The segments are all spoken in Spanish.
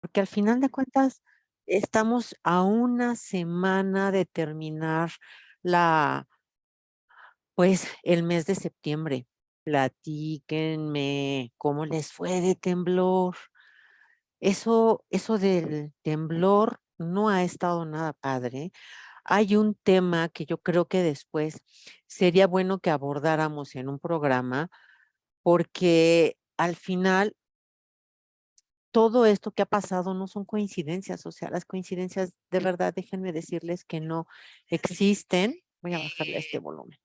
porque al final de cuentas estamos a una semana de terminar la, pues, el mes de septiembre. Platíquenme, ¿cómo les fue de temblor? Eso del temblor no ha estado nada padre. Hay un tema que yo creo que después sería bueno que abordáramos en un programa, porque al final todo esto que ha pasado no son coincidencias, o sea, las coincidencias de verdad, déjenme decirles que no existen. Voy a bajarle a este volumen.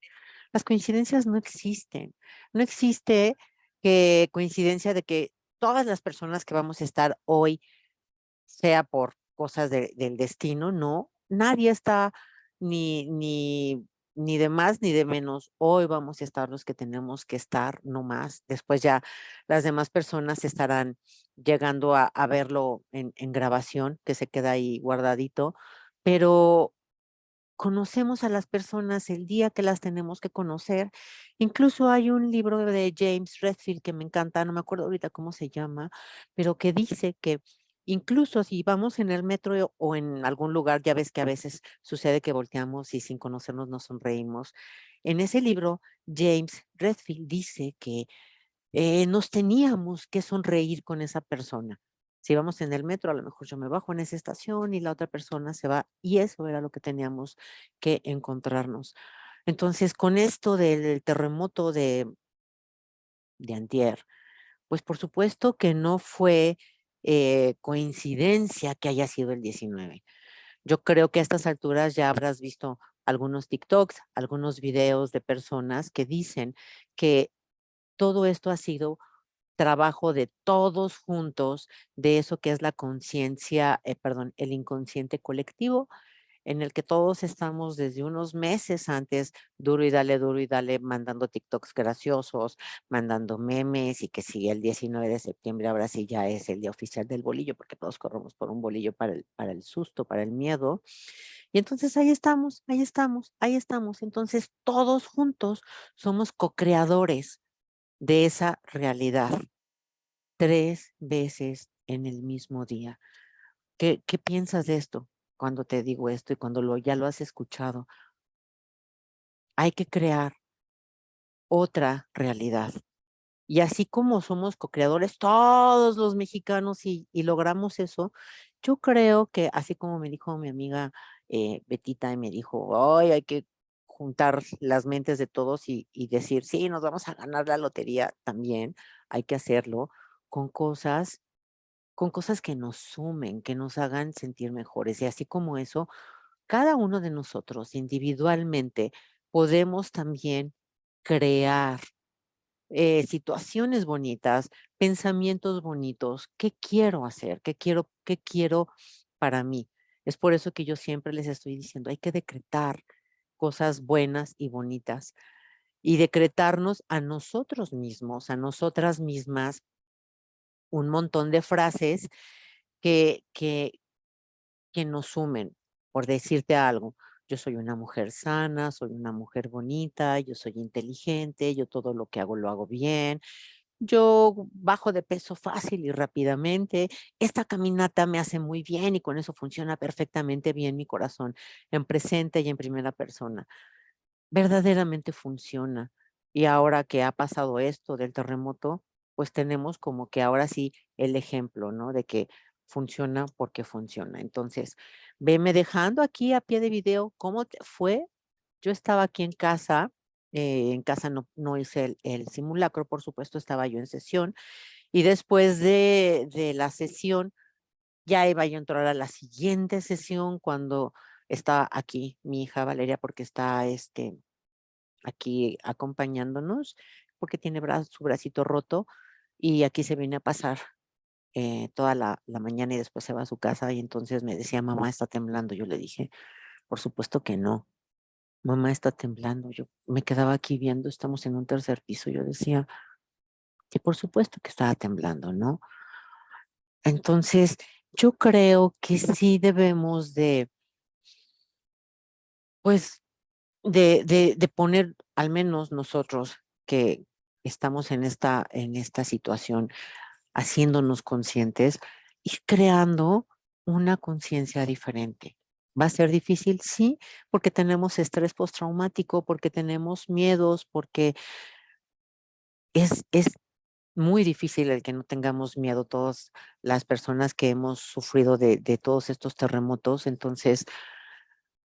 Las coincidencias no existen. No existe que coincidencia de que todas las personas que vamos a estar hoy sea por cosas del destino, no. Nadie está ni, ni, ni de más ni de menos. Hoy vamos a estar los que tenemos que estar, no más. Después ya las demás personas estarán llegando a verlo en grabación, que se queda ahí guardadito, pero conocemos a las personas el día que las tenemos que conocer. Incluso hay un libro de James Redfield que me encanta, no me acuerdo ahorita cómo se llama, pero que dice que incluso si vamos en el metro o en algún lugar, ya ves que a veces sucede que volteamos y sin conocernos nos sonreímos. En ese libro, James Redfield dice que nos teníamos que sonreír con esa persona. Si vamos en el metro, a lo mejor yo me bajo en esa estación y la otra persona se va, y eso era lo que teníamos que encontrarnos. Entonces, con esto del terremoto de antier, pues por supuesto que no fue coincidencia que haya sido el 19. Yo creo que a estas alturas ya habrás visto algunos TikToks, algunos videos de personas que dicen que todo esto ha sido trabajo de todos juntos, de eso que es la conciencia, perdón, el inconsciente colectivo, en el que todos estamos desde unos meses antes, duro y dale, mandando TikToks graciosos, mandando memes y que si el 19 de septiembre ahora sí ya es el día oficial del bolillo, porque todos corremos por un bolillo para el susto, para el miedo. Y entonces ahí estamos, ahí estamos, ahí estamos. Entonces todos juntos somos co-creadores de esa realidad. 3 veces en el mismo día. ¿Qué piensas de esto cuando te digo esto y cuando ya lo has escuchado? Hay que crear otra realidad. Y así como somos co-creadores todos los mexicanos y logramos eso, yo creo que así como me dijo mi amiga, Betita, y me dijo: "Ay, hay que juntar las mentes de todos y decir, sí, nos vamos a ganar la lotería", también hay que hacerlo con cosas con cosas que nos sumen, que nos hagan sentir mejores. Y así como eso, cada uno de nosotros individualmente podemos también crear situaciones bonitas, pensamientos bonitos. ¿Qué quiero hacer? Qué quiero para mí? Es por eso que yo siempre les estoy diciendo, hay que decretar cosas buenas y bonitas y decretarnos a nosotros mismos, a nosotras mismas, un montón de frases que, que, que nos sumen, por decirte algo. Yo soy una mujer sana, soy una mujer bonita, yo soy inteligente, yo todo lo que hago lo hago bien, yo bajo de peso fácil y rápidamente, esta caminata me hace muy bien y con eso funciona perfectamente bien mi corazón, en presente y en primera persona. Verdaderamente funciona. Y ahora que ha pasado esto del terremoto, pues tenemos como que ahora sí el ejemplo, ¿no? De que funciona porque funciona. Entonces, veme dejando aquí a pie de video cómo te fue. Yo estaba aquí en casa no hice el simulacro, por supuesto, estaba yo en sesión. Y después de la sesión, ya iba yo a entrar a la siguiente sesión cuando está aquí mi hija Valeria, porque está aquí acompañándonos, porque tiene su bracito roto y aquí se viene a pasar toda la mañana y después se va a su casa y entonces me decía, mamá está temblando. Yo le dije, por supuesto que no, mamá está temblando. Yo me quedaba aquí viendo, estamos en un tercer piso. Yo decía que por supuesto que estaba temblando, ¿no? Entonces, yo creo que sí debemos de, pues, de poner, al menos nosotros que estamos en esta situación, haciéndonos conscientes, ir creando una conciencia diferente. ¿Va a ser difícil? Sí, porque tenemos estrés postraumático, porque tenemos miedos, porque es muy difícil el que no tengamos miedo todas las personas que hemos sufrido de todos estos terremotos. Entonces,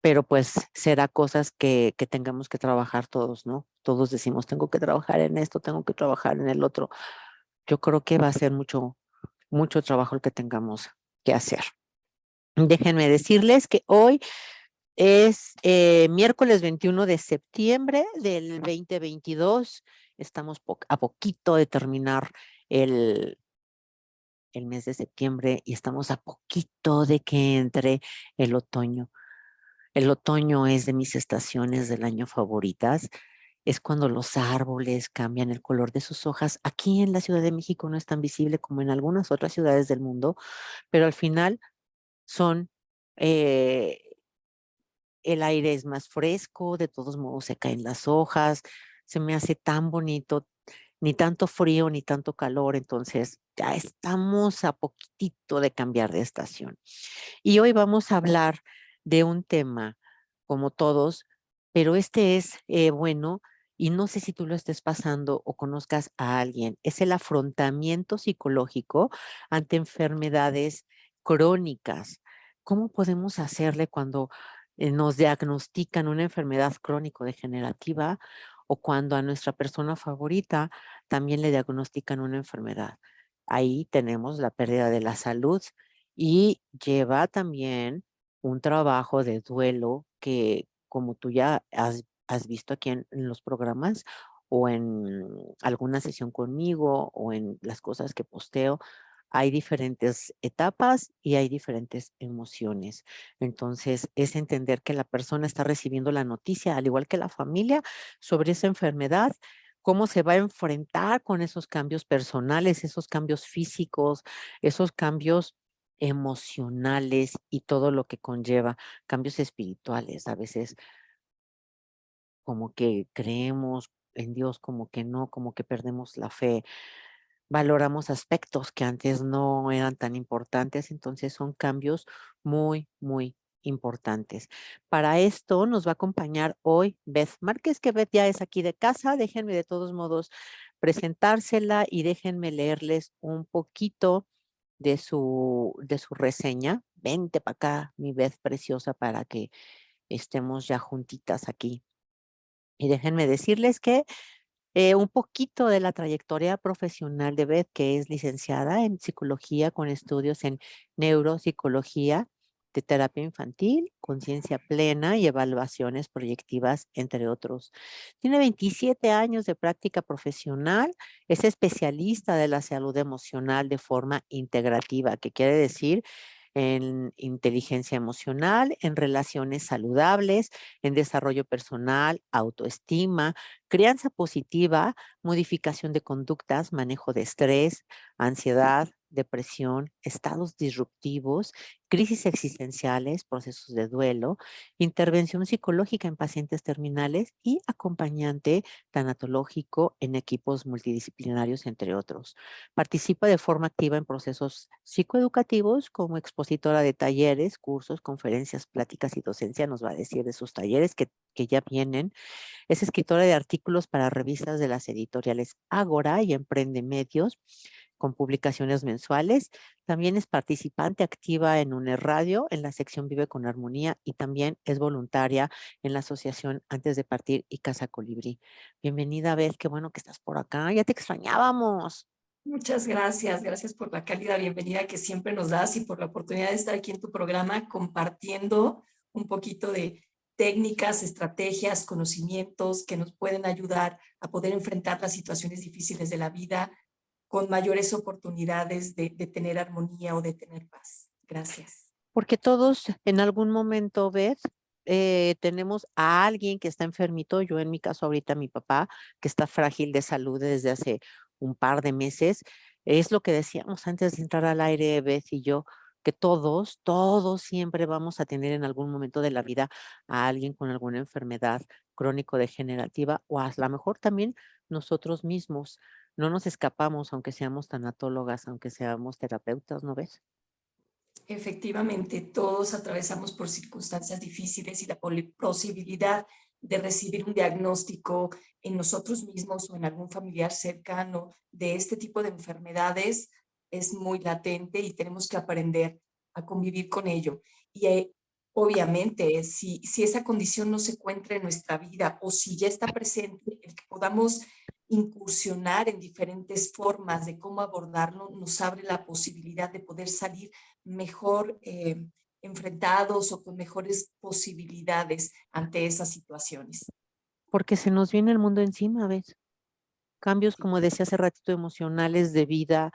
pero pues será cosas que tengamos que trabajar todos, ¿no? Todos decimos, tengo que trabajar en esto, tengo que trabajar en el otro. Yo creo que va a ser mucho, mucho trabajo el que tengamos que hacer. Déjenme decirles que hoy es miércoles 21 de septiembre del 2022. Estamos a poquito de terminar el, el mes de septiembre y estamos a poquito de que entre el otoño. El otoño es de mis estaciones del año favoritas. Es cuando los árboles cambian el color de sus hojas. Aquí en la Ciudad de México no es tan visible como en algunas otras ciudades del mundo, pero al final son, eh, el aire es más fresco, de todos modos se caen las hojas, se me hace tan bonito, ni tanto frío ni tanto calor, entonces ya estamos a poquitito de cambiar de estación. Y hoy vamos a hablar de un tema, como todos, pero este es bueno, y no sé si tú lo estés pasando o conozcas a alguien, es el afrontamiento psicológico ante enfermedades crónicas. ¿Cómo podemos hacerle cuando nos diagnostican una enfermedad crónico-degenerativa o cuando a nuestra persona favorita también le diagnostican una enfermedad? Ahí tenemos la pérdida de la salud y lleva también un trabajo de duelo que, como tú ya has visto aquí en los programas o en alguna sesión conmigo o en las cosas que posteo, hay diferentes etapas y hay diferentes emociones. Entonces, es entender que la persona está recibiendo la noticia, al igual que la familia, sobre esa enfermedad, cómo se va a enfrentar con esos cambios personales, esos cambios físicos, esos cambios emocionales y todo lo que conlleva, cambios espirituales. A veces como que creemos en Dios, como que no, como que perdemos la fe, valoramos aspectos que antes no eran tan importantes, entonces son cambios muy, muy importantes. Para esto nos va a acompañar hoy Beth Márquez, que Beth ya es aquí de casa. Déjenme de todos modos presentársela y déjenme leerles un poquito de su reseña. Vente para acá, mi Beth preciosa, para que estemos ya juntitas aquí. Y déjenme decirles que un poquito de la trayectoria profesional de Beth, que es licenciada en psicología con estudios en neuropsicología de terapia infantil, conciencia plena y evaluaciones proyectivas, entre otros. Tiene 27 años de práctica profesional, es especialista de la salud emocional de forma integrativa, que quiere decir en inteligencia emocional, en relaciones saludables, en desarrollo personal, autoestima, crianza positiva, modificación de conductas, manejo de estrés, ansiedad, depresión, estados disruptivos, crisis existenciales, procesos de duelo, intervención psicológica en pacientes terminales y acompañante tanatológico en equipos multidisciplinarios, entre otros. Participa de forma activa en procesos psicoeducativos como expositora de talleres, cursos, conferencias, pláticas y docencia. Nos va a decir de sus talleres que ya vienen. Es escritora de artículos para revistas de las editoriales Ágora y Emprende Medios, con publicaciones mensuales. También es participante activa en UNER Radio, en la sección Vive con Armonía, y también es voluntaria en la asociación Antes de Partir y Casa Colibrí. Bienvenida, Beth, qué bueno que estás por acá. Ya te extrañábamos. Muchas gracias, gracias por la cálida bienvenida que siempre nos das y por la oportunidad de estar aquí en tu programa compartiendo un poquito de técnicas, estrategias, conocimientos que nos pueden ayudar a poder enfrentar las situaciones difíciles de la vida con mayores oportunidades de tener armonía o de tener paz. Gracias. Porque todos en algún momento, Beth, tenemos a alguien que está enfermito. Yo en mi caso ahorita mi papá, que está frágil de salud desde hace un par de meses. Es lo que decíamos antes de entrar al aire, Beth y yo, que todos siempre vamos a tener en algún momento de la vida a alguien con alguna enfermedad crónico-degenerativa o a lo mejor también nosotros mismos. No nos escapamos, aunque seamos tanatólogas, aunque seamos terapeutas, ¿no ves? Efectivamente, todos atravesamos por circunstancias difíciles y la posibilidad de recibir un diagnóstico en nosotros mismos o en algún familiar cercano de este tipo de enfermedades es muy latente y tenemos que aprender a convivir con ello. Y obviamente, si esa condición no se encuentra en nuestra vida o si ya está presente, el que podamos incursionar en diferentes formas de cómo abordarlo nos abre la posibilidad de poder salir mejor enfrentados o con mejores posibilidades ante esas situaciones. Porque se nos viene el mundo encima, ¿ves? Cambios, Sí, como decía hace ratito, emocionales de vida,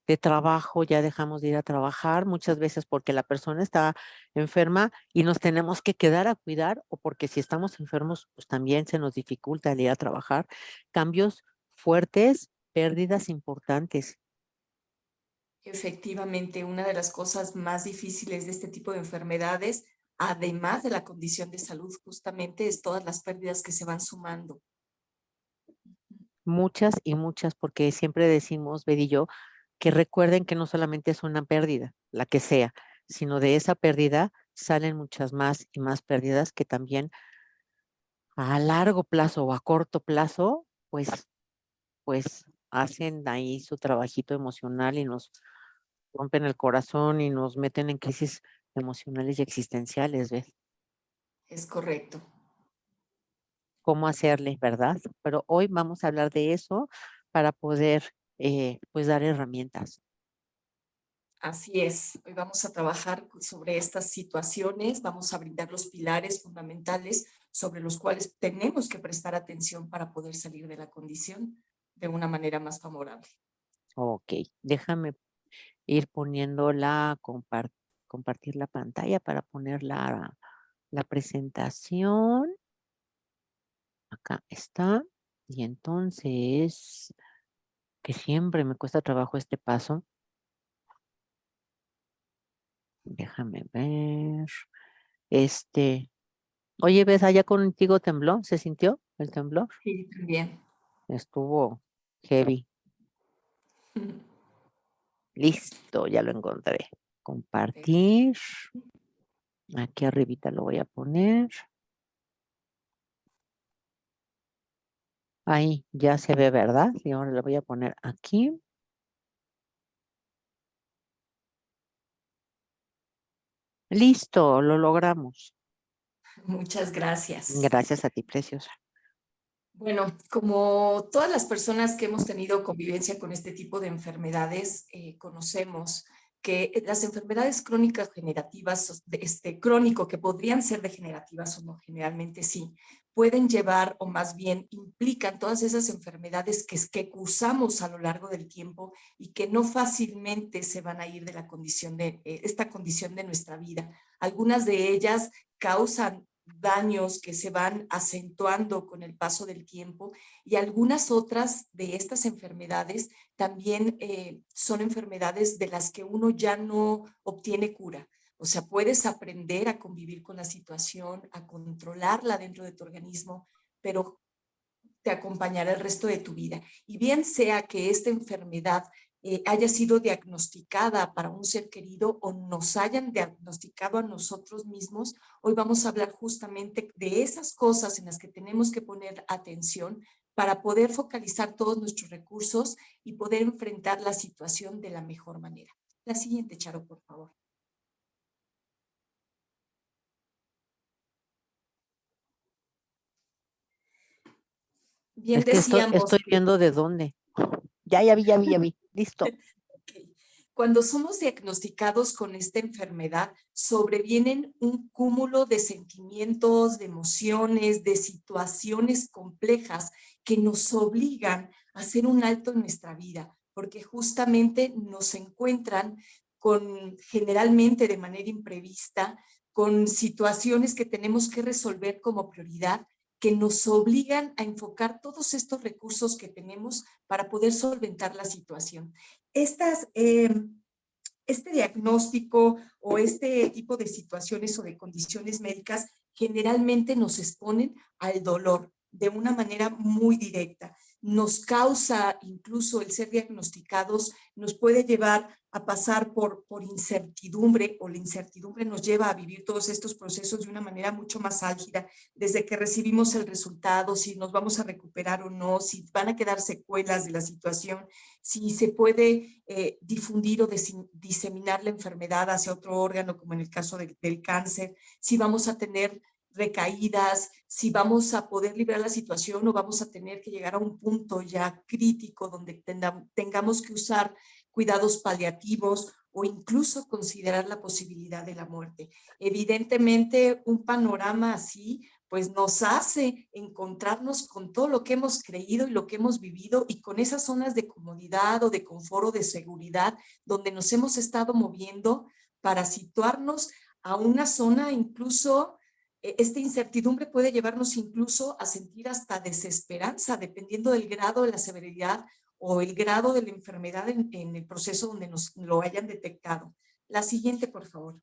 de trabajo, ya dejamos de ir a trabajar, muchas veces porque la persona está enferma y nos tenemos que quedar a cuidar, o porque si estamos enfermos, pues también se nos dificulta el ir a trabajar. Cambios fuertes, pérdidas importantes. efectivamente, una de las cosas más difíciles de este tipo de enfermedades, además de la condición de salud, justamente es todas las pérdidas que se van sumando. Muchas y muchas, porque siempre decimos, Beth y yo, que recuerden que no solamente es una pérdida, la que sea, sino de esa pérdida salen muchas más y más pérdidas que también a largo plazo o a corto plazo, pues hacen ahí su trabajito emocional y nos rompen el corazón y nos meten en crisis emocionales y existenciales, ¿ves? Es correcto. Cómo hacerle, ¿verdad? Pero hoy vamos a hablar de eso para poder, pues, dar herramientas. Así es, hoy vamos a trabajar sobre estas situaciones, vamos a brindar los pilares fundamentales sobre los cuales tenemos que prestar atención para poder salir de la condición de una manera más favorable. Ok, déjame ir poniendo compartir la pantalla para poner la presentación. Acá está. Y entonces, que siempre me cuesta trabajo este paso. Déjame ver. Este, oye, ¿ves allá contigo tembló? ¿Se sintió el temblor? Sí, también. Estuvo heavy. Listo, ya lo encontré. Compartir. Aquí arribita lo voy a poner. Ahí ya se ve, ¿verdad? Y ahora lo voy a poner aquí. Listo, lo logramos. Muchas gracias. Gracias a ti, preciosa. Bueno, como todas las personas que hemos tenido convivencia con este tipo de enfermedades, conocemos que las enfermedades crónicas generativas, crónico, que podrían ser degenerativas o no, generalmente sí, pueden llevar o más bien implican todas esas enfermedades que cursamos a lo largo del tiempo y que no fácilmente se van a ir de la condición de esta condición de nuestra vida. Algunas de ellas causan daños que se van acentuando con el paso del tiempo y algunas otras de estas enfermedades también son enfermedades de las que uno ya no obtiene cura. O sea, puedes aprender a convivir con la situación, a controlarla dentro de tu organismo, pero te acompañará el resto de tu vida. Y bien sea que esta enfermedad haya sido diagnosticada para un ser querido o nos hayan diagnosticado a nosotros mismos, hoy vamos a hablar justamente de esas cosas en las que tenemos que poner atención para poder focalizar todos nuestros recursos y poder enfrentar la situación de la mejor manera. La siguiente, Charo, por favor. Bien Es que decíamos estoy que viendo de dónde. Ya vi. Listo. Ok. Cuando somos diagnosticados con esta enfermedad, sobrevienen un cúmulo de sentimientos, de emociones, de situaciones complejas que nos obligan a hacer un alto en nuestra vida, porque justamente nos encuentran con, generalmente de manera imprevista, con situaciones que tenemos que resolver como prioridad, que nos obligan a enfocar todos estos recursos que tenemos para poder solventar la situación. Estas, este diagnóstico o este tipo de situaciones o de condiciones médicas generalmente nos exponen al dolor de una manera muy directa. Nos causa incluso el ser diagnosticados, nos puede llevar a pasar por incertidumbre, o la incertidumbre nos lleva a vivir todos estos procesos de una manera mucho más álgida, desde que recibimos el resultado, si nos vamos a recuperar o no, si van a quedar secuelas de la situación, si se puede difundir o diseminar la enfermedad hacia otro órgano, como en el caso del cáncer, si vamos a tener recaídas, si vamos a poder librar la situación o vamos a tener que llegar a un punto ya crítico donde tengamos que usar cuidados paliativos o incluso considerar la posibilidad de la muerte. Evidentemente, un panorama así pues nos hace encontrarnos con todo lo que hemos creído y lo que hemos vivido y con esas zonas de comodidad o de confort o de seguridad donde nos hemos estado moviendo para situarnos a una zona incluso, esta incertidumbre puede llevarnos incluso a sentir hasta desesperanza, dependiendo del grado de la severidad o el grado de la enfermedad en el proceso donde nos lo hayan detectado. La siguiente, por favor.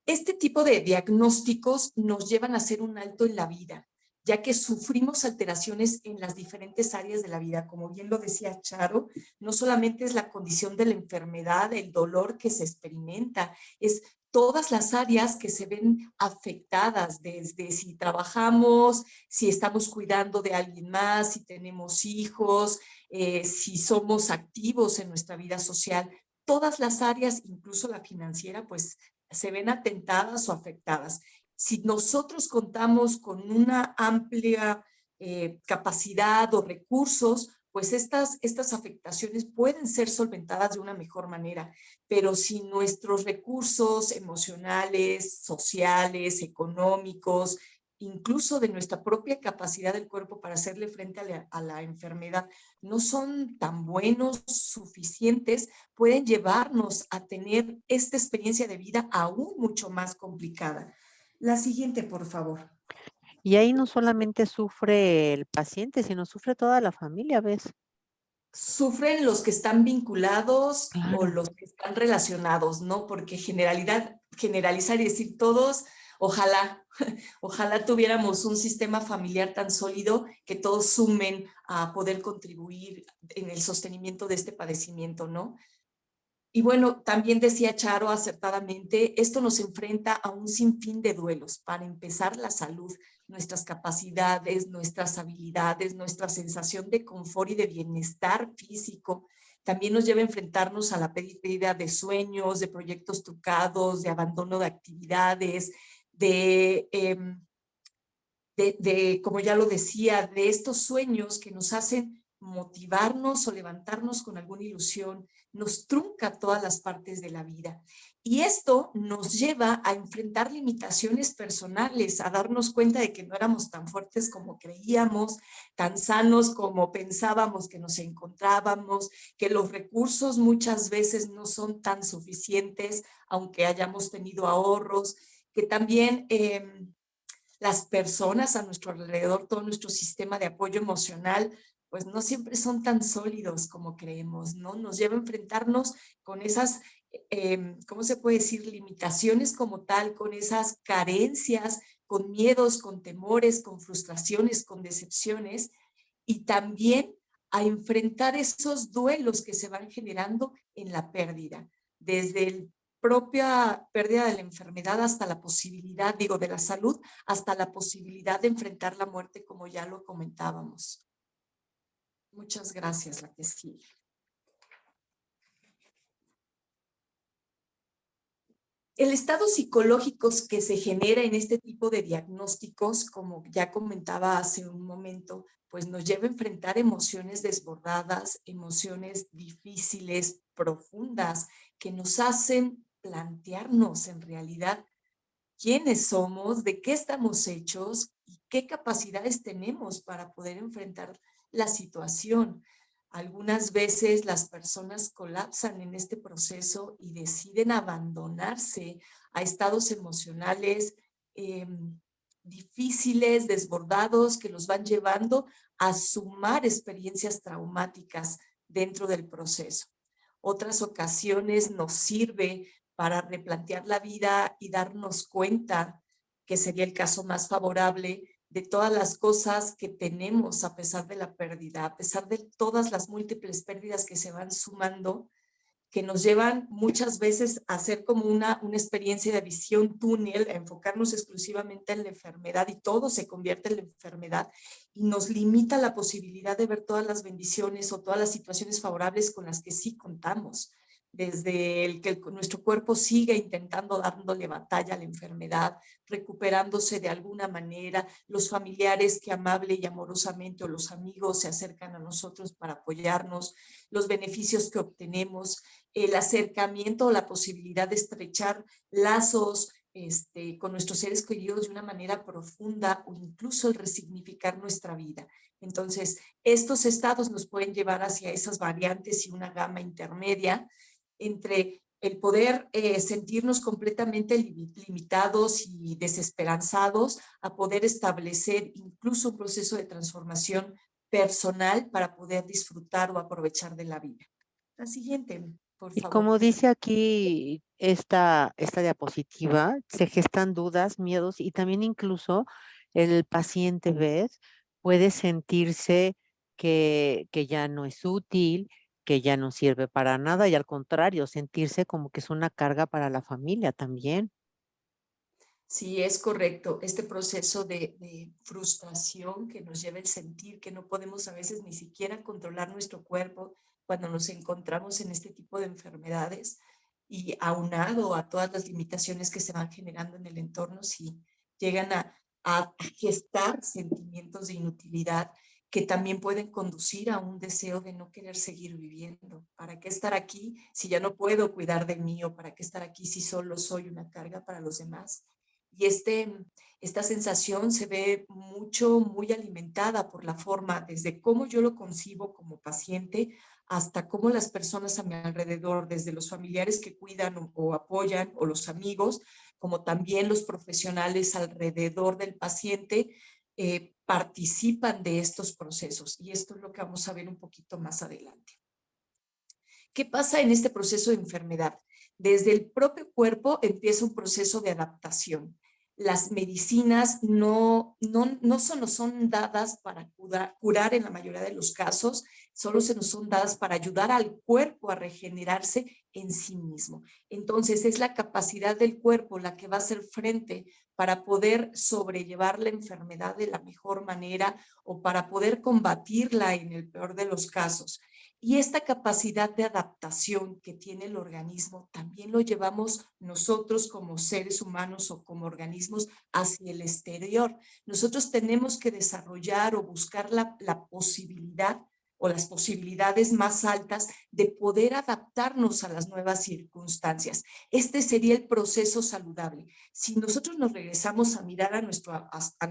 Este tipo de diagnósticos nos llevan a hacer un alto en la vida, ya que sufrimos alteraciones en las diferentes áreas de la vida. Como bien lo decía Charo, no solamente es la condición de la enfermedad, el dolor que se experimenta, es todas las áreas que se ven afectadas, desde si trabajamos, si estamos cuidando de alguien más, si tenemos hijos, si somos activos en nuestra vida social. Todas las áreas, incluso la financiera, pues se ven atentadas o afectadas. Si nosotros contamos con una amplia capacidad o recursos, pues estas afectaciones pueden ser solventadas de una mejor manera, pero si nuestros recursos emocionales, sociales, económicos, incluso de nuestra propia capacidad del cuerpo para hacerle frente a la enfermedad, no son tan buenos, suficientes, pueden llevarnos a tener esta experiencia de vida aún mucho más complicada. La siguiente, por favor. Y ahí no solamente sufre el paciente, sino sufre toda la familia, ¿ves? Sufren los que están vinculados o Claro. los que están relacionados, ¿no? Porque generalizar y decir todos, ojalá, ojalá tuviéramos un sistema familiar tan sólido que todos sumen a poder contribuir en el sostenimiento de este padecimiento, ¿no? Y bueno, también decía Charo acertadamente, esto nos enfrenta a un sinfín de duelos. Para empezar, la salud, nuestras capacidades, nuestras habilidades, nuestra sensación de confort y de bienestar físico. También nos lleva a enfrentarnos a la pérdida de sueños, de proyectos trucados, de abandono de actividades, como ya lo decía, de estos sueños que nos hacen motivarnos o levantarnos con alguna ilusión, nos trunca todas las partes de la vida. Y esto nos lleva a enfrentar limitaciones personales, a darnos cuenta de que no éramos tan fuertes como creíamos, tan sanos como pensábamos que nos encontrábamos, que los recursos muchas veces no son tan suficientes, aunque hayamos tenido ahorros, que también las personas a nuestro alrededor, todo nuestro sistema de apoyo emocional, pues no siempre son tan sólidos como creemos, ¿no? Nos lleva a enfrentarnos con esas, ¿cómo se puede decir? Limitaciones como tal, con esas carencias, con miedos, con temores, con frustraciones, con decepciones, y también a enfrentar esos duelos que se van generando en la pérdida, desde el propia pérdida de la enfermedad hasta la posibilidad, digo, de la salud, hasta la posibilidad de enfrentar la muerte, como ya lo comentábamos. Muchas gracias, la que sigue. El estado psicológico que se genera en este tipo de diagnósticos, como ya comentaba hace un momento, pues nos lleva a enfrentar emociones desbordadas, emociones difíciles, profundas, que nos hacen plantearnos en realidad quiénes somos, de qué estamos hechos y qué capacidades tenemos para poder enfrentar la situación. Algunas veces las personas colapsan en este proceso y deciden abandonarse a estados emocionales eh, difíciles, desbordados, que los van llevando a sumar experiencias traumáticas dentro del proceso. Otras ocasiones nos sirve para replantear la vida y darnos cuenta, que sería el caso más favorable, de todas las cosas que tenemos a pesar de la pérdida, a pesar de todas las múltiples pérdidas que se van sumando, que nos llevan muchas veces a hacer como una experiencia de visión túnel, a enfocarnos exclusivamente en la enfermedad y todo se convierte en la enfermedad y nos limita la posibilidad de ver todas las bendiciones o todas las situaciones favorables con las que sí contamos. Desde el que nuestro cuerpo sigue intentando dándole batalla a la enfermedad, recuperándose de alguna manera, los familiares que amable y amorosamente o los amigos se acercan a nosotros para apoyarnos, los beneficios que obtenemos, el acercamiento o la posibilidad de estrechar lazos con nuestros seres queridos de una manera profunda o incluso el resignificar nuestra vida. Entonces, estos estados nos pueden llevar hacia esas variantes y una gama intermedia entre el poder sentirnos completamente limitados y desesperanzados a poder establecer incluso un proceso de transformación personal para poder disfrutar o aprovechar de la vida. La siguiente, por Y favor. como dice aquí esta diapositiva, se gestan dudas, miedos y también incluso el paciente, ¿ves? Puede sentirse que ya no es útil, que ya no sirve para nada y al contrario, sentirse como que es una carga para la familia también. Sí, es correcto. Este proceso de frustración que nos lleva el sentir que no podemos a veces ni siquiera controlar nuestro cuerpo cuando nos encontramos en este tipo de enfermedades y aunado a todas las limitaciones que se van generando en el entorno, si llegan a gestar sentimientos de inutilidad que también pueden conducir a un deseo de no querer seguir viviendo. ¿Para qué estar aquí si ya no puedo cuidar de mí o para qué estar aquí si solo soy una carga para los demás? Y esta sensación se ve mucho, muy alimentada por la forma, desde cómo yo lo concibo como paciente, hasta cómo las personas a mi alrededor, desde los familiares que cuidan o apoyan, o los amigos, como también los profesionales alrededor del paciente, participan de estos procesos. Y esto es lo que vamos a ver un poquito más adelante. ¿Qué pasa en este proceso de enfermedad? Desde el propio cuerpo empieza un proceso de adaptación. Las medicinas no solo son dadas para curar en la mayoría de los casos, solo se nos son dadas para ayudar al cuerpo a regenerarse en sí mismo. Entonces es la capacidad del cuerpo la que va a hacer frente para poder sobrellevar la enfermedad de la mejor manera o para poder combatirla en el peor de los casos. Y esta capacidad de adaptación que tiene el organismo también lo llevamos nosotros como seres humanos o como organismos hacia el exterior. Nosotros tenemos que desarrollar o buscar la posibilidad o las posibilidades más altas de poder adaptarnos a las nuevas circunstancias. Este sería el proceso saludable. Si nosotros nos regresamos a mirar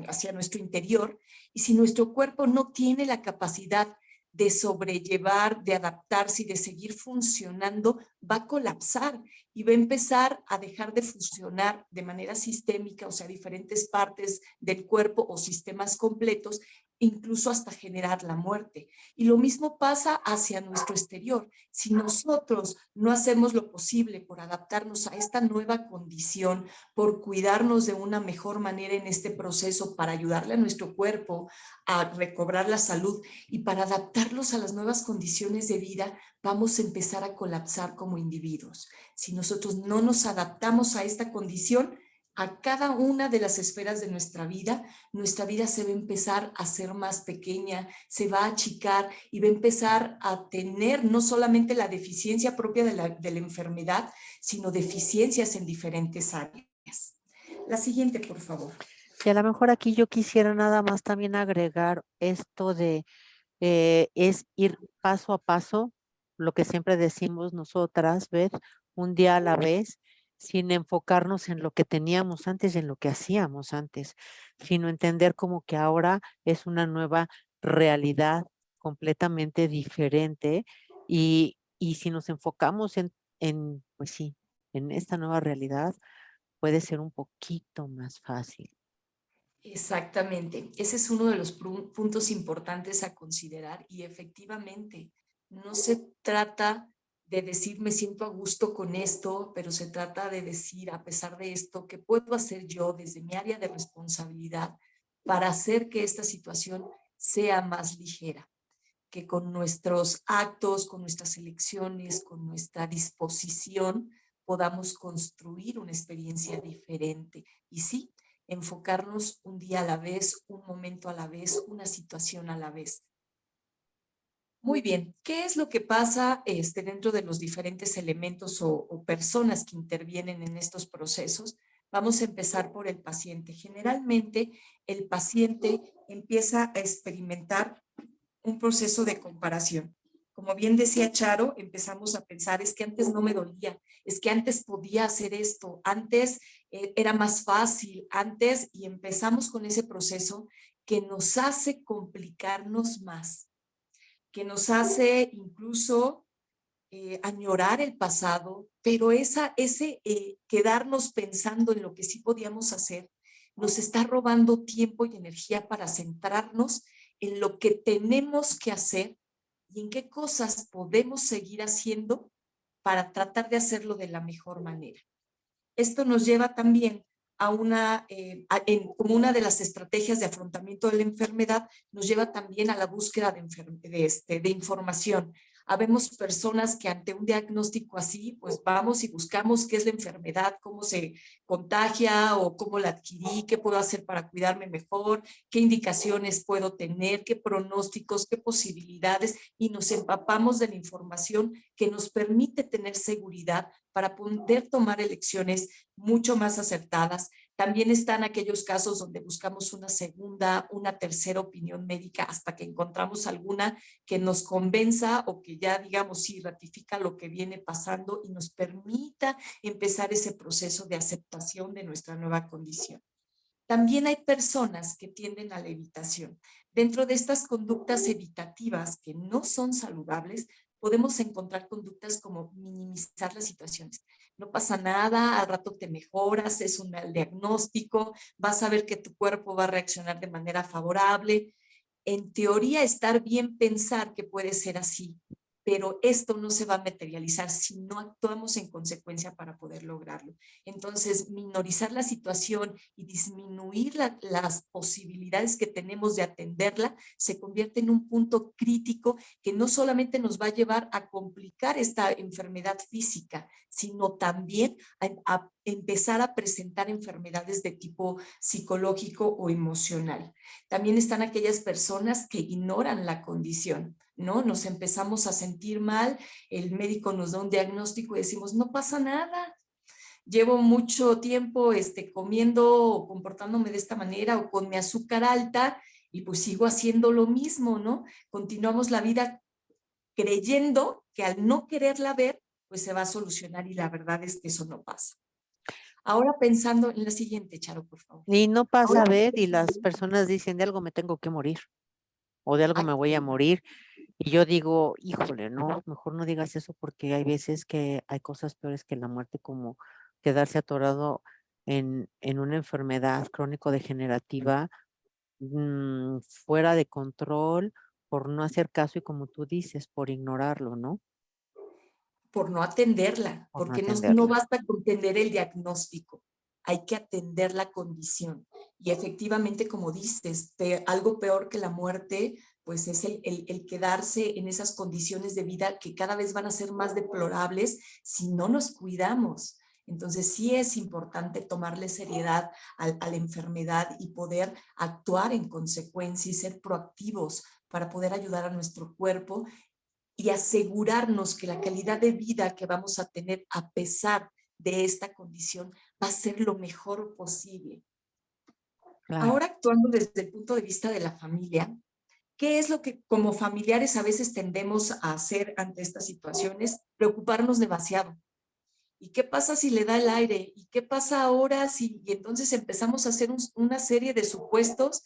hacia nuestro interior y si nuestro cuerpo no tiene la capacidad de sobrellevar, de adaptarse y de seguir funcionando, va a colapsar y va a empezar a dejar de funcionar de manera sistémica, o sea, diferentes partes del cuerpo o sistemas completos, incluso hasta generar la muerte. Y lo mismo pasa hacia nuestro exterior. Si nosotros no hacemos lo posible por adaptarnos a esta nueva condición, por cuidarnos de una mejor manera en este proceso, para ayudarle a nuestro cuerpo a recobrar la salud y para adaptarlos a las nuevas condiciones de vida, vamos a empezar a colapsar como individuos. Si nosotros no nos adaptamos a esta condición, a cada una de las esferas de nuestra vida se va a empezar a ser más pequeña, se va a achicar y va a empezar a tener no solamente la deficiencia propia de la enfermedad, sino deficiencias en diferentes áreas. La siguiente, por favor. Y a lo mejor aquí yo quisiera nada más también agregar esto de es ir paso a paso, lo que siempre decimos nosotras, ¿ves? Un día a la vez, sin enfocarnos en lo que teníamos antes y en lo que hacíamos antes, sino entender como que ahora es una nueva realidad completamente diferente y si nos enfocamos pues sí, en esta nueva realidad, puede ser un poquito más fácil. Exactamente, ese es uno de los puntos importantes a considerar y efectivamente no se trata de decir me siento a gusto con esto, pero se trata de decir a pesar de esto, ¿qué puedo hacer yo desde mi área de responsabilidad para hacer que esta situación sea más ligera, que con nuestros actos, con nuestras elecciones, con nuestra disposición, podamos construir una experiencia diferente. Y sí, enfocarnos un día a la vez, un momento a la vez, una situación a la vez. Muy bien, ¿qué es lo que pasa dentro de los diferentes elementos o personas que intervienen en estos procesos? Vamos a empezar por el paciente. Generalmente, el paciente empieza a experimentar un proceso de comparación. Como bien decía Charo, empezamos a pensar, es que antes no me dolía, es que antes podía hacer esto, antes era más fácil, antes, y empezamos con ese proceso que nos hace complicarnos más, que nos hace incluso añorar el pasado, pero ese quedarnos pensando en lo que sí podíamos hacer nos está robando tiempo y energía para centrarnos en lo que tenemos que hacer y en qué cosas podemos seguir haciendo para tratar de hacerlo de la mejor manera. Esto nos lleva también a como una de las estrategias de afrontamiento de la enfermedad, nos lleva también a la búsqueda de información. Habemos personas que ante un diagnóstico así, pues vamos y buscamos qué es la enfermedad, cómo se contagia o cómo la adquirí, qué puedo hacer para cuidarme mejor, qué indicaciones puedo tener, qué pronósticos, qué posibilidades, y nos empapamos de la información que nos permite tener seguridad para poder tomar elecciones mucho más acertadas. También están aquellos casos donde buscamos una segunda, una tercera opinión médica hasta que encontramos alguna que nos convenza o que ya, digamos, sí ratifica lo que viene pasando y nos permita empezar ese proceso de aceptación de nuestra nueva condición. También hay personas que tienden a la evitación. Dentro de estas conductas evitativas que no son saludables, podemos encontrar conductas como minimizar las situaciones. No pasa nada, al rato te mejoras, es un mal diagnóstico, vas a ver que tu cuerpo va a reaccionar de manera favorable. En teoría, estar bien pensar que puede ser así, pero esto no se va a materializar si no actuamos en consecuencia para poder lograrlo. Entonces, minorizar la situación y disminuir las posibilidades que tenemos de atenderla se convierte en un punto crítico que no solamente nos va a llevar a complicar esta enfermedad física, sino también a empezar a presentar enfermedades de tipo psicológico o emocional. También están aquellas personas que ignoran la condición, ¿no? Nos empezamos a sentir mal, el médico nos da un diagnóstico y decimos, no pasa nada, llevo mucho tiempo comiendo o comportándome de esta manera o con mi azúcar alta y pues sigo haciendo lo mismo, ¿no? Continuamos la vida creyendo que al no quererla ver, pues se va a solucionar y la verdad es que eso no pasa. Ahora pensando en la siguiente, Charo, por favor. Y no pasa Ahora, a ver y las personas dicen de algo me tengo que morir o de algo me voy a morir. Y yo digo, híjole, no, mejor no digas eso porque hay veces que hay cosas peores que la muerte, como quedarse atorado en una enfermedad crónico-degenerativa fuera de control por no hacer caso y como tú dices, por ignorarlo, ¿no? por no atenderla, Por no porque no atenderla. basta con tener el diagnóstico, hay que atender la condición. Y efectivamente, como dices, algo peor que la muerte, pues es el quedarse en esas condiciones de vida que cada vez van a ser más deplorables si no nos cuidamos. Entonces sí es importante tomarle seriedad a la enfermedad y poder actuar en consecuencia y ser proactivos para poder ayudar a nuestro cuerpo y asegurarnos que la calidad de vida que vamos a tener a pesar de esta condición va a ser lo mejor posible. Claro. Ahora, actuando desde el punto de vista de la familia, ¿qué es lo que como familiares a veces tendemos a hacer ante estas situaciones? Preocuparnos demasiado. ¿Y qué pasa si le da el aire? ¿Y qué pasa ahora si? Y entonces empezamos a hacer una serie de supuestos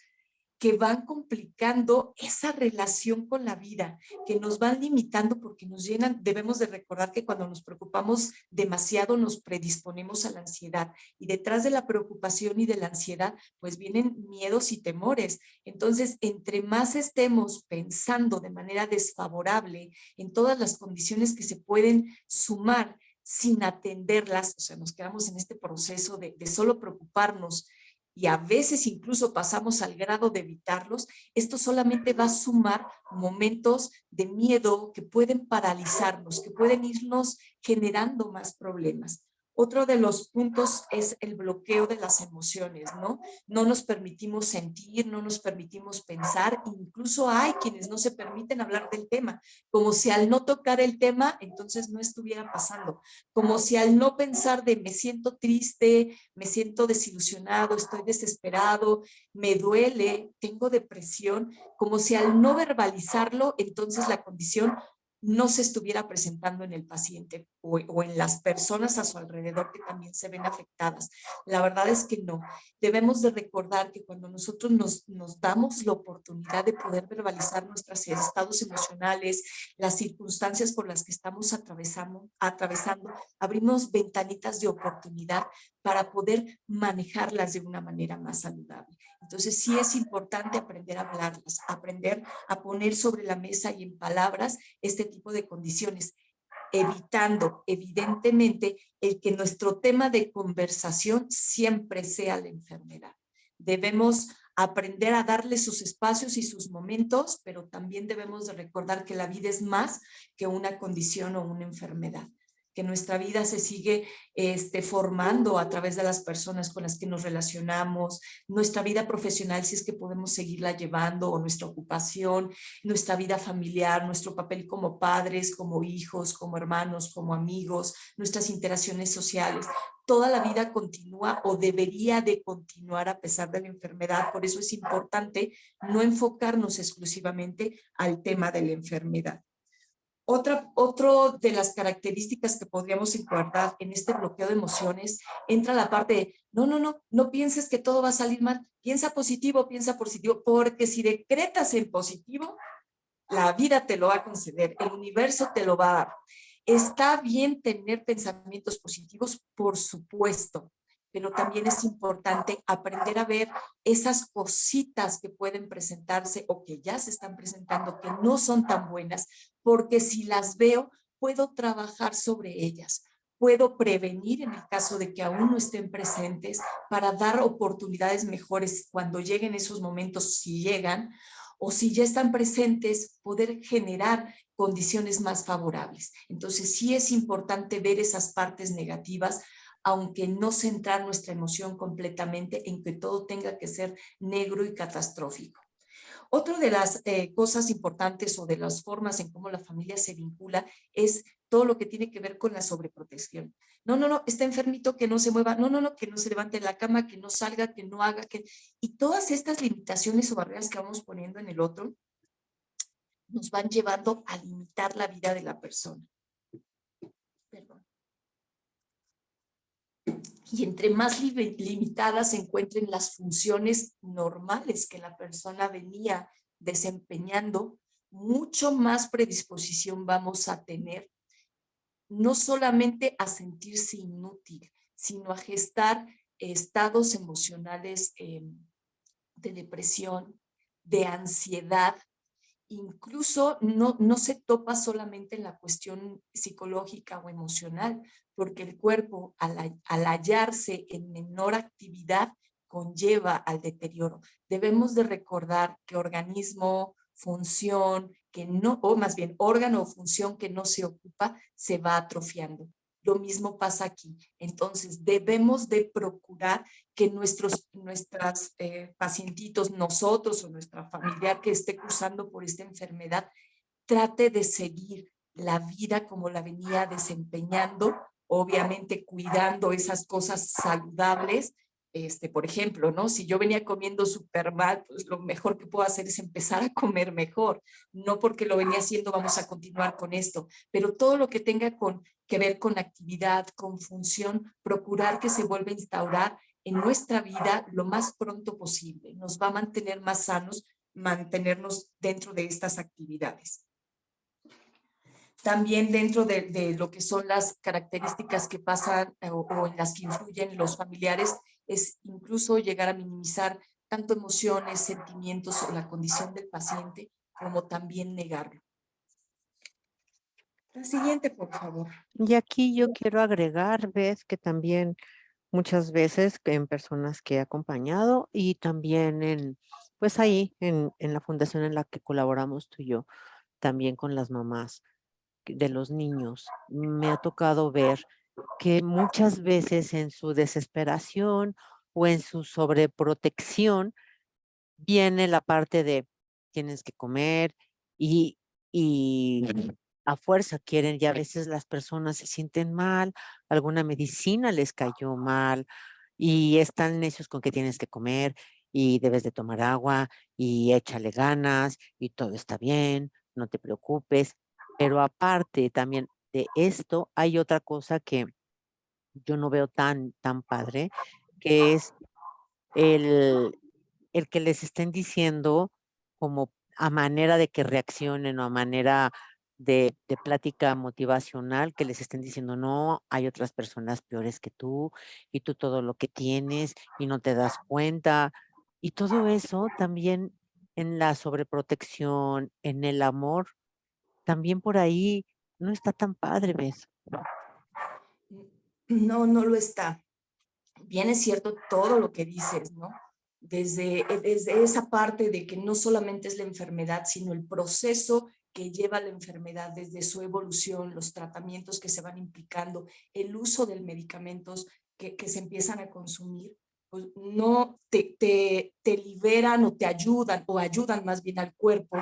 que van complicando esa relación con la vida, que nos van limitando porque nos llenan. Debemos de recordar que cuando nos preocupamos demasiado nos predisponemos a la ansiedad y detrás de la preocupación y de la ansiedad pues vienen miedos y temores. Entonces, entre más estemos pensando de manera desfavorable en todas las condiciones que se pueden sumar sin atenderlas, o sea, nos quedamos en este proceso de solo preocuparnos y a veces incluso pasamos al grado de evitarlos, esto solamente va a sumar momentos de miedo que pueden paralizarnos, que pueden irnos generando más problemas. Otro de los puntos es el bloqueo de las emociones, ¿no? No nos permitimos sentir, no nos permitimos pensar, incluso hay quienes no se permiten hablar del tema, como si al no tocar el tema, entonces no estuviera pasando, como si al no pensar de me siento triste, me siento desilusionado, estoy desesperado, me duele, tengo depresión, como si al no verbalizarlo, entonces la condición no se estuviera presentando en el paciente o en las personas a su alrededor que también se ven afectadas. La verdad es que no. Debemos de recordar que cuando nosotros nos damos la oportunidad de poder verbalizar nuestros estados emocionales, las circunstancias por las que estamos atravesando, abrimos ventanitas de oportunidad para poder manejarlas de una manera más saludable. Entonces sí es importante aprender a hablarlas, aprender a poner sobre la mesa y en palabras este tipo de condiciones, evitando evidentemente el que nuestro tema de conversación siempre sea la enfermedad. Debemos aprender a darle sus espacios y sus momentos, pero también debemos de recordar que la vida es más que una condición o una enfermedad, que nuestra vida se sigue formando a través de las personas con las que nos relacionamos, nuestra vida profesional, si es que podemos seguirla llevando, o nuestra ocupación, nuestra vida familiar, nuestro papel como padres, como hijos, como hermanos, como amigos, nuestras interacciones sociales. Toda la vida continúa o debería de continuar a pesar de la enfermedad. Por eso es importante no enfocarnos exclusivamente al tema de la enfermedad. Otro de las características que podríamos encuadrar en este bloqueo de emociones entra la parte de, no pienses que todo va a salir mal, piensa positivo, porque si decretas en positivo, la vida te lo va a conceder, el universo te lo va a dar. Está bien tener pensamientos positivos, por supuesto, pero también es importante aprender a ver esas cositas que pueden presentarse o que ya se están presentando, que no son tan buenas, porque si las veo, puedo trabajar sobre ellas. Puedo prevenir en el caso de que aún no estén presentes para dar oportunidades mejores cuando lleguen esos momentos, si llegan, o si ya están presentes, poder generar condiciones más favorables. Entonces, sí es importante ver esas partes negativas, aunque no centrar nuestra emoción completamente en que todo tenga que ser negro y catastrófico. Otra de las cosas importantes o de las formas en cómo la familia se vincula es todo lo que tiene que ver con la sobreprotección. No, está enfermito, que no se mueva, que no se levante de la cama, que no salga, que no haga, que... Y todas estas limitaciones o barreras que vamos poniendo en el otro nos van llevando a limitar la vida de la persona. Perdón. Y entre más limitadas se encuentren las funciones normales que la persona venía desempeñando, mucho más predisposición vamos a tener, no solamente a sentirse inútil, sino a gestar estados emocionales de depresión, de ansiedad. Incluso no se topa solamente en la cuestión psicológica o emocional, porque el cuerpo al hallarse en menor actividad conlleva al deterioro. Debemos de recordar que organismo, función, que no, o más bien órgano o función que no se ocupa, se va atrofiando. Lo mismo pasa aquí. Entonces, debemos de procurar que nuestras pacientitos, nosotros o nuestra familiar que esté cursando por esta enfermedad, trate de seguir la vida como la venía desempeñando, obviamente cuidando esas cosas saludables. Por ejemplo, ¿no? Si yo venía comiendo súper mal, pues lo mejor que puedo hacer es empezar a comer mejor. No porque lo venía haciendo vamos a continuar con esto, pero todo lo que tenga que ver con actividad, con función, procurar que se vuelva a instaurar en nuestra vida lo más pronto posible. Nos va a mantener más sanos, mantenernos dentro de estas actividades. También dentro de lo que son las características que pasan o en las que influyen los familiares, es incluso llegar a minimizar tanto emociones, sentimientos o la condición del paciente, como también negarlo. La siguiente, por favor. Y aquí yo quiero agregar, ves que también muchas veces en personas que he acompañado y también pues ahí en la fundación en la que colaboramos tú y yo, también con las mamás de los niños. Me ha tocado ver que muchas veces en su desesperación o en su sobreprotección viene la parte de tienes que comer y y a fuerza quieren, y a veces las personas se sienten mal, alguna medicina les cayó mal y están necios con que tienes que comer y debes de tomar agua y échale ganas y todo está bien, no te preocupes. Pero aparte también de esto, hay otra cosa que yo no veo tan padre, que es el el que les estén diciendo como a manera de que reaccionen o a manera de plática motivacional, que les estén diciendo: "No, hay otras personas peores que tú, y tú todo lo que tienes y no te das cuenta". Y todo eso también en la sobreprotección, en el amor, también por ahí no está tan padre, ¿ves? No, no lo está. Bien es cierto todo lo que dices, ¿no? Desde esa parte de que no solamente es la enfermedad, sino el proceso que lleva la enfermedad desde su evolución, los tratamientos que se van implicando, el uso de medicamentos que se empiezan a consumir, pues no te liberan o te ayudan o ayudan más bien al cuerpo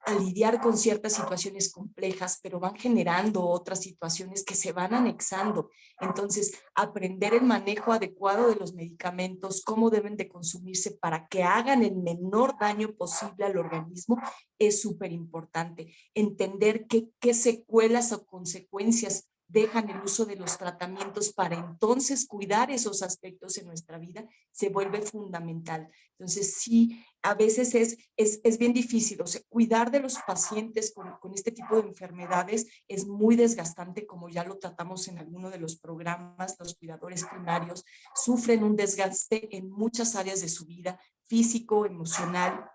a lidiar con ciertas situaciones complejas, pero van generando otras situaciones que se van anexando. Entonces, aprender el manejo adecuado de los medicamentos, cómo deben de consumirse para que hagan el menor daño posible al organismo, es súper importante. Entender qué secuelas o consecuencias dejan el uso de los tratamientos para entonces cuidar esos aspectos en nuestra vida se vuelve fundamental. Entonces, sí, a veces es bien difícil, o sea, cuidar de los pacientes con este tipo de enfermedades es muy desgastante, como ya lo tratamos en alguno de los programas, los cuidadores primarios sufren un desgaste en muchas áreas de su vida, físico, emocional,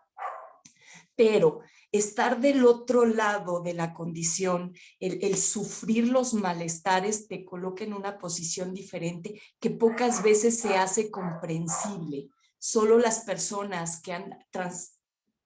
pero estar del otro lado de la condición, el sufrir los malestares te coloca en una posición diferente que pocas veces se hace comprensible. Solo las personas que han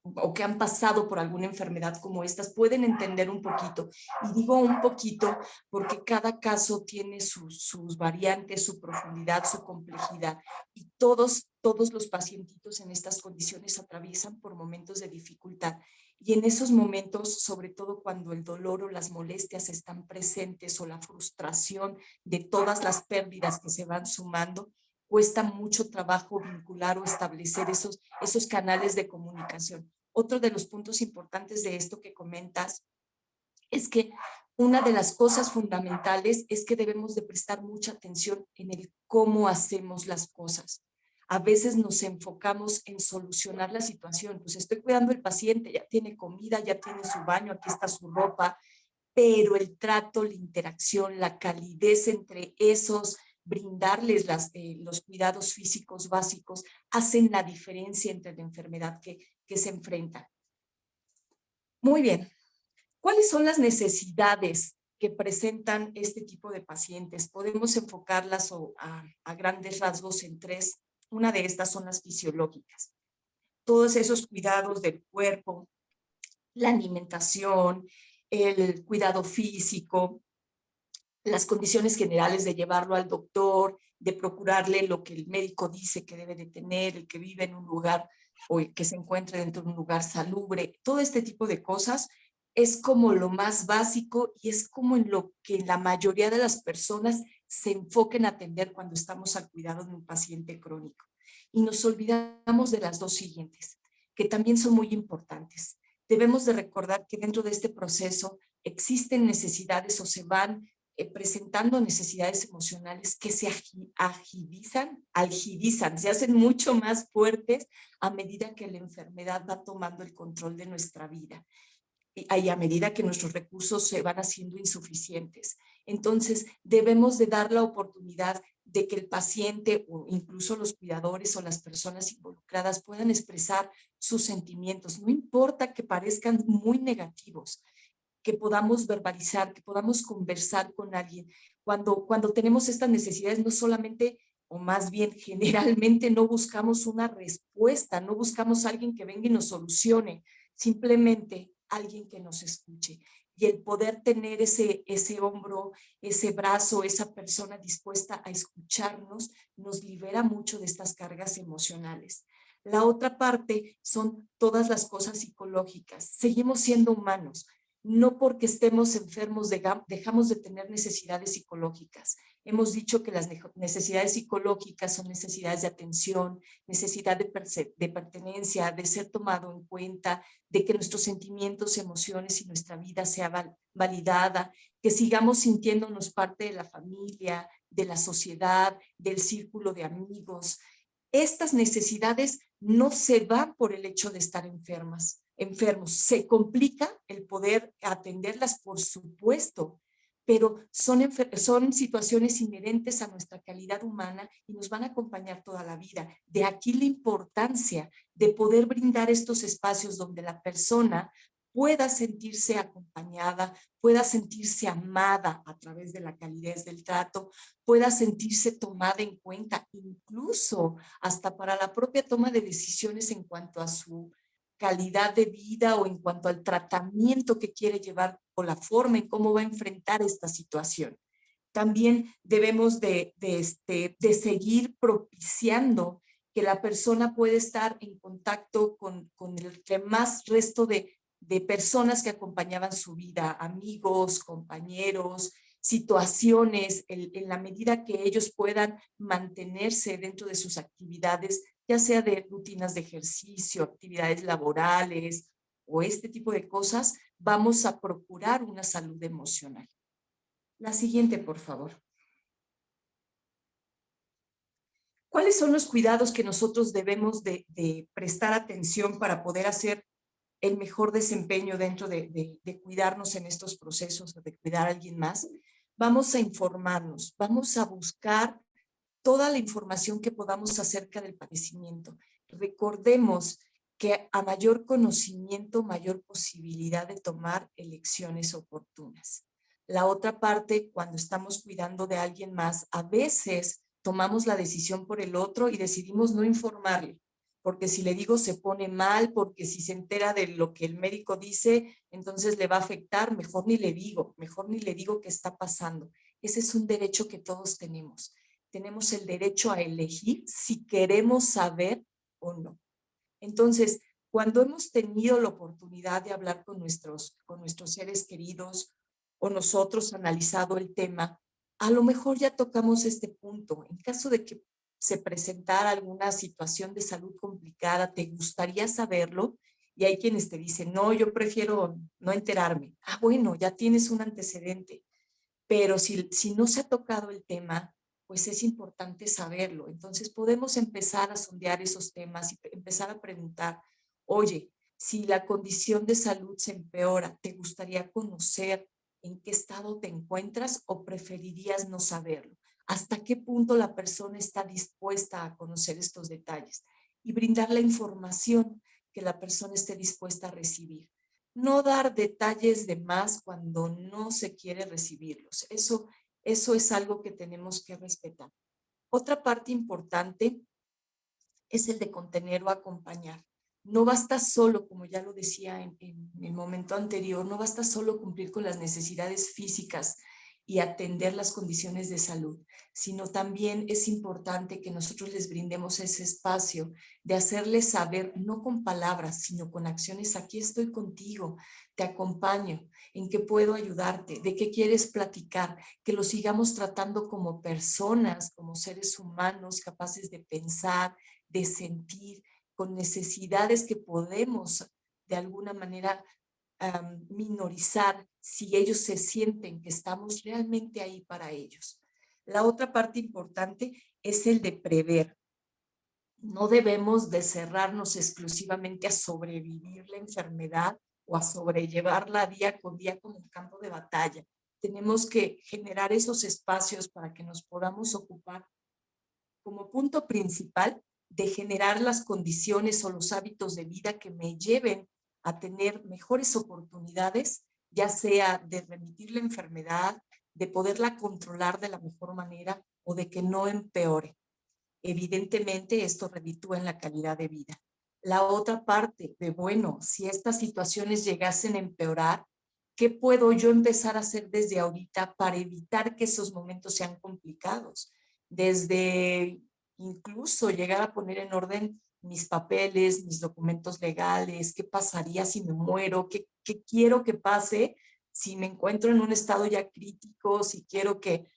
o que han pasado por alguna enfermedad como estas pueden entender un poquito. Y digo un poquito porque cada caso tiene sus variantes, su profundidad, su complejidad. Y todos los pacientitos en estas condiciones atraviesan por momentos de dificultad. Y en esos momentos, sobre todo cuando el dolor o las molestias están presentes o la frustración de todas las pérdidas que se van sumando, cuesta mucho trabajo vincular o establecer esos canales de comunicación. Otro de los puntos importantes de esto que comentas es que una de las cosas fundamentales es que debemos de prestar mucha atención en el cómo hacemos las cosas. A veces nos enfocamos en solucionar la situación. Pues estoy cuidando al paciente, ya tiene comida, ya tiene su baño, aquí está su ropa, pero el trato, la interacción, la calidez entre esos, brindarles los cuidados físicos básicos, hacen la diferencia entre la enfermedad que se enfrenta. Muy bien. ¿Cuáles son las necesidades que presentan este tipo de pacientes? Podemos enfocarlas a grandes rasgos en tres. Una de estas son las fisiológicas. Todos esos cuidados del cuerpo, la alimentación, el cuidado físico, las condiciones generales de llevarlo al doctor, de procurarle lo que el médico dice que debe de tener, el que vive en un lugar o el que se encuentre dentro de un lugar salubre, todo este tipo de cosas es como lo más básico y es como en lo que la mayoría de las personas se enfoquen a atender cuando estamos al cuidado de un paciente crónico. Y nos olvidamos de las dos siguientes, que también son muy importantes. Debemos de recordar que dentro de este proceso existen necesidades o se van presentando necesidades emocionales que se algidizan, se hacen mucho más fuertes a medida que la enfermedad va tomando el control de nuestra vida y a medida que nuestros recursos se van haciendo insuficientes. Entonces, debemos de dar la oportunidad de que el paciente o incluso los cuidadores o las personas involucradas puedan expresar sus sentimientos. No importa que parezcan muy negativos, que podamos verbalizar, que podamos conversar con alguien. Cuando tenemos estas necesidades, no solamente o más bien generalmente no buscamos una respuesta, no buscamos a alguien que venga y nos solucione, simplemente alguien que nos escuche. Y el poder tener ese hombro, ese brazo, esa persona dispuesta a escucharnos, nos libera mucho de estas cargas emocionales. La otra parte son todas las cosas psicológicas. Seguimos siendo humanos. No porque estemos enfermos dejamos de tener necesidades psicológicas. Hemos dicho que las necesidades psicológicas son necesidades de atención, necesidad de pertenencia, de ser tomado en cuenta, de que nuestros sentimientos, emociones y nuestra vida sea validada, que sigamos sintiéndonos parte de la familia, de la sociedad, del círculo de amigos. Estas necesidades no se van por el hecho de estar enfermos. Se complica el poder atenderlas, por supuesto, pero son situaciones inherentes a nuestra calidad humana y nos van a acompañar toda la vida. De aquí la importancia de poder brindar estos espacios donde la persona pueda sentirse acompañada, pueda sentirse amada a través de la calidez del trato, pueda sentirse tomada en cuenta, incluso hasta para la propia toma de decisiones en cuanto a su calidad de vida o en cuanto al tratamiento que quiere llevar o la forma en cómo va a enfrentar esta situación. También debemos de seguir propiciando que la persona puede estar en contacto con el demás resto de personas que acompañaban su vida, amigos, compañeros, situaciones, en la medida que ellos puedan mantenerse dentro de sus actividades, ya sea de rutinas de ejercicio, actividades laborales o este tipo de cosas, vamos a procurar una salud emocional. La siguiente, por favor. ¿Cuáles son los cuidados que nosotros debemos de prestar atención para poder hacer el mejor desempeño dentro de cuidarnos en estos procesos, de cuidar a alguien más? Vamos a informarnos, vamos a buscar toda la información que podamos acerca del padecimiento. Recordemos que a mayor conocimiento, mayor posibilidad de tomar elecciones oportunas. La otra parte, cuando estamos cuidando de alguien más, a veces tomamos la decisión por el otro y decidimos no informarle, porque si le digo se pone mal, porque si se entera de lo que el médico dice, entonces le va a afectar, mejor ni le digo qué está pasando. Ese es un derecho que todos tenemos. Tenemos el derecho a elegir si queremos saber o no. Entonces, cuando hemos tenido la oportunidad de hablar con nuestros seres queridos o nosotros analizado el tema, a lo mejor ya tocamos este punto. En caso de que se presentara alguna situación de salud complicada, ¿te gustaría saberlo? Y hay quienes te dicen, no, yo prefiero no enterarme. Ah, bueno, ya tienes un antecedente. Pero si no se ha tocado el tema, pues es importante saberlo. Entonces podemos empezar a sondear esos temas y empezar a preguntar, oye, si la condición de salud se empeora, ¿te gustaría conocer en qué estado te encuentras o preferirías no saberlo? ¿Hasta qué punto la persona está dispuesta a conocer estos detalles? Y brindar la información que la persona esté dispuesta a recibir. No dar detalles de más cuando no se quiere recibirlos. Eso es algo que tenemos que respetar. Otra parte importante es el de contener o acompañar. No basta solo, como ya lo decía en el momento anterior, no basta solo cumplir con las necesidades físicas y atender las condiciones de salud, sino también es importante que nosotros les brindemos ese espacio de hacerles saber, no con palabras, sino con acciones, aquí estoy contigo, te acompaño, en qué puedo ayudarte, de qué quieres platicar, que lo sigamos tratando como personas, como seres humanos capaces de pensar, de sentir, con necesidades que podemos de alguna manera minorizar si ellos se sienten que estamos realmente ahí para ellos. La otra parte importante es el de prever. No debemos de cerrarnos exclusivamente a sobrevivir la enfermedad o a sobrellevarla día con día como un campo de batalla. Tenemos que generar esos espacios para que nos podamos ocupar como punto principal de generar las condiciones o los hábitos de vida que me lleven a tener mejores oportunidades, ya sea de remitir la enfermedad, de poderla controlar de la mejor manera o de que no empeore. Evidentemente, esto reditúa en la calidad de vida. La otra parte de, bueno, si estas situaciones llegasen a empeorar, ¿qué puedo yo empezar a hacer desde ahorita para evitar que esos momentos sean complicados? Desde incluso llegar a poner en orden mis papeles, mis documentos legales, qué pasaría si me muero, qué quiero que pase si me encuentro en un estado ya crítico, si quiero que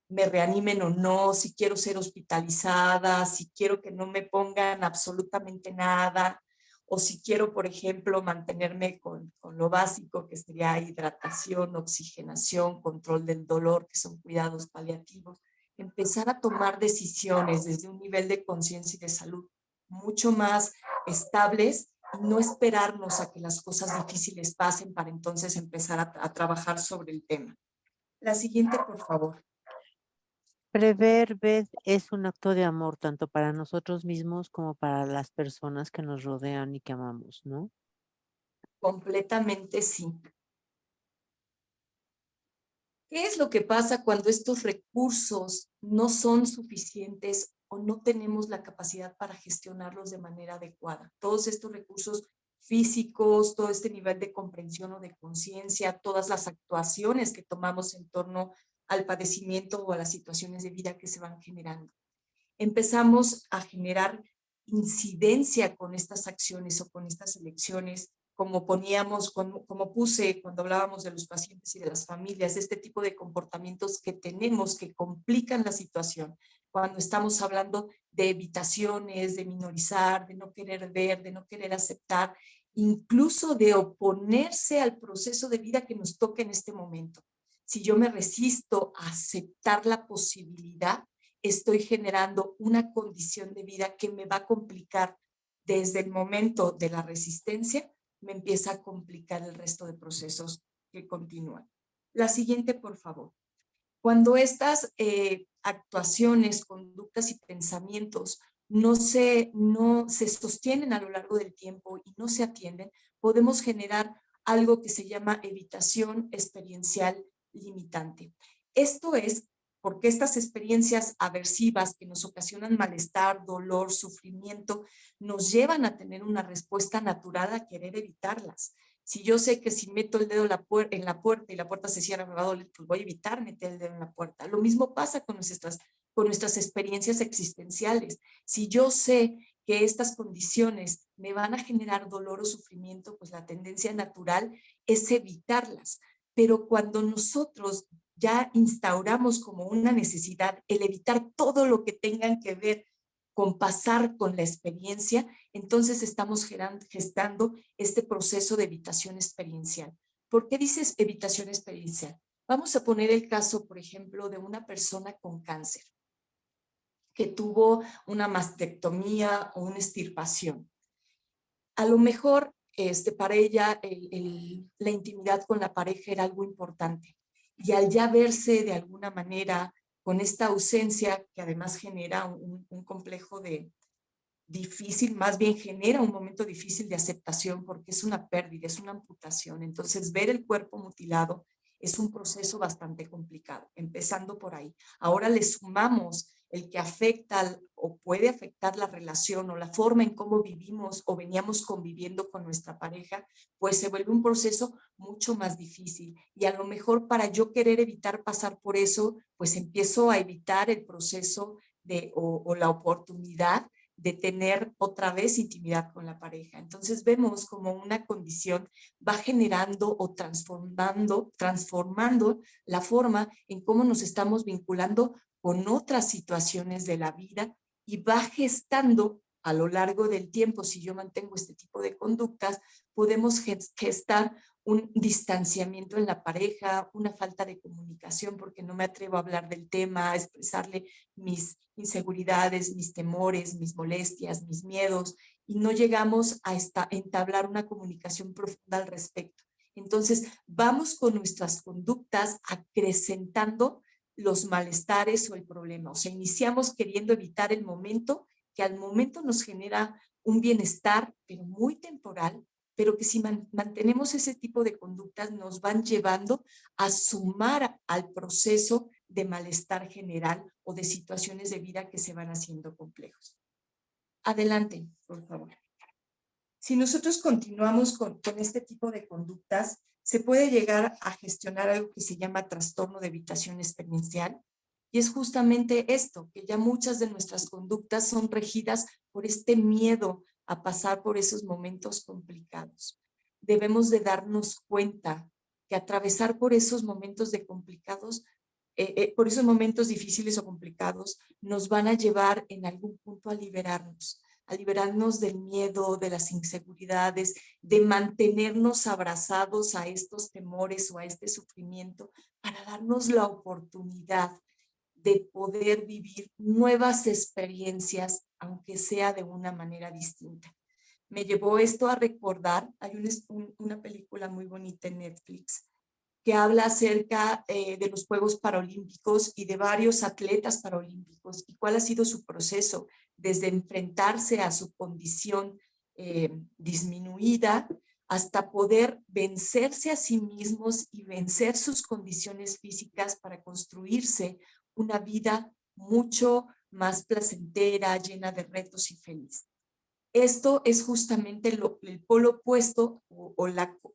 me reanimen o no, si quiero ser hospitalizada, si quiero que no me pongan absolutamente nada, o si quiero, por ejemplo, mantenerme con lo básico, que sería hidratación, oxigenación, control del dolor, que son cuidados paliativos. Empezar a tomar decisiones desde un nivel de conciencia y de salud mucho más estables y no esperarnos a que las cosas difíciles pasen para entonces empezar a trabajar sobre el tema. La siguiente, por favor. Prever, Beth, es un acto de amor tanto para nosotros mismos como para las personas que nos rodean y que amamos, ¿no? Completamente sí. ¿Qué es lo que pasa cuando estos recursos no son suficientes o no tenemos la capacidad para gestionarlos de manera adecuada? Todos estos recursos físicos, todo este nivel de comprensión o de conciencia, todas las actuaciones que tomamos en torno al padecimiento o a las situaciones de vida que se van generando. Empezamos a generar incidencia con estas acciones o con estas elecciones, como poníamos, como puse cuando hablábamos de los pacientes y de las familias, de este tipo de comportamientos que tenemos que complican la situación. Cuando estamos hablando de evitaciones, de minorizar, de no querer ver, de no querer aceptar, incluso de oponerse al proceso de vida que nos toca en este momento. Si yo me resisto a aceptar la posibilidad, estoy generando una condición de vida que me va a complicar desde el momento de la resistencia, me empieza a complicar el resto de procesos que continúan. La siguiente, por favor. Cuando estas actuaciones, conductas y pensamientos no se sostienen a lo largo del tiempo y no se atienden, podemos generar algo que se llama evitación experiencial limitante. Esto es porque estas experiencias aversivas que nos ocasionan malestar, dolor, sufrimiento, nos llevan a tener una respuesta natural a querer evitarlas. Si yo sé que si meto el dedo en la puerta y la puerta se cierra me va a doler, pues voy a evitar meter el dedo en la puerta. Lo mismo pasa con nuestras experiencias existenciales. Si yo sé que estas condiciones me van a generar dolor o sufrimiento, pues la tendencia natural es evitarlas. Pero cuando nosotros ya instauramos como una necesidad el evitar todo lo que tengan que ver con pasar con la experiencia, entonces estamos gestando este proceso de evitación experiencial. ¿Por qué dices evitación experiencial? Vamos a poner el caso, por ejemplo, de una persona con cáncer que tuvo una mastectomía o una extirpación. A lo mejor para ella la intimidad con la pareja era algo importante. Y al ya verse de alguna manera con esta ausencia, que además genera un complejo de difícil, más bien genera un momento difícil de aceptación porque es una pérdida, es una amputación. Entonces, ver el cuerpo mutilado es un proceso bastante complicado, empezando por ahí. Ahora le sumamos el que afecta o puede afectar la relación o la forma en cómo vivimos o veníamos conviviendo con nuestra pareja, pues se vuelve un proceso mucho más difícil. Y a lo mejor para yo querer evitar pasar por eso, pues empiezo a evitar el proceso o la oportunidad de tener otra vez intimidad con la pareja. Entonces vemos como una condición va generando o transformando la forma en cómo nos estamos vinculando con otras situaciones de la vida y va gestando a lo largo del tiempo, si yo mantengo este tipo de conductas, podemos gestar un distanciamiento en la pareja, una falta de comunicación porque no me atrevo a hablar del tema, a expresarle mis inseguridades, mis temores, mis molestias, mis miedos, y no llegamos a entablar una comunicación profunda al respecto. Entonces, vamos con nuestras conductas acrecentando los malestares o el problema. O sea, iniciamos queriendo evitar el momento que al momento nos genera un bienestar, pero muy temporal, pero que si mantenemos ese tipo de conductas nos van llevando a sumar al proceso de malestar general o de situaciones de vida que se van haciendo complejos. Adelante, por favor. Si nosotros continuamos con este tipo de conductas, se puede llegar a gestionar algo que se llama trastorno de evitación experiencial. Y es justamente esto, que ya muchas de nuestras conductas son regidas por este miedo a pasar por esos momentos complicados. Debemos de darnos cuenta que atravesar por esos momentos por esos momentos difíciles o complicados, nos van a llevar en algún punto a liberarnos del miedo, de las inseguridades, de mantenernos abrazados a estos temores o a este sufrimiento, para darnos la oportunidad de poder vivir nuevas experiencias, aunque sea de una manera distinta. Me llevó esto a recordar, hay una película muy bonita en Netflix que habla acerca de los Juegos Paralímpicos y de varios atletas paralímpicos y cuál ha sido su proceso desde enfrentarse a su condición disminuida hasta poder vencerse a sí mismos y vencer sus condiciones físicas para construirse una vida mucho más placentera, llena de retos y feliz. Esto es justamente el polo opuesto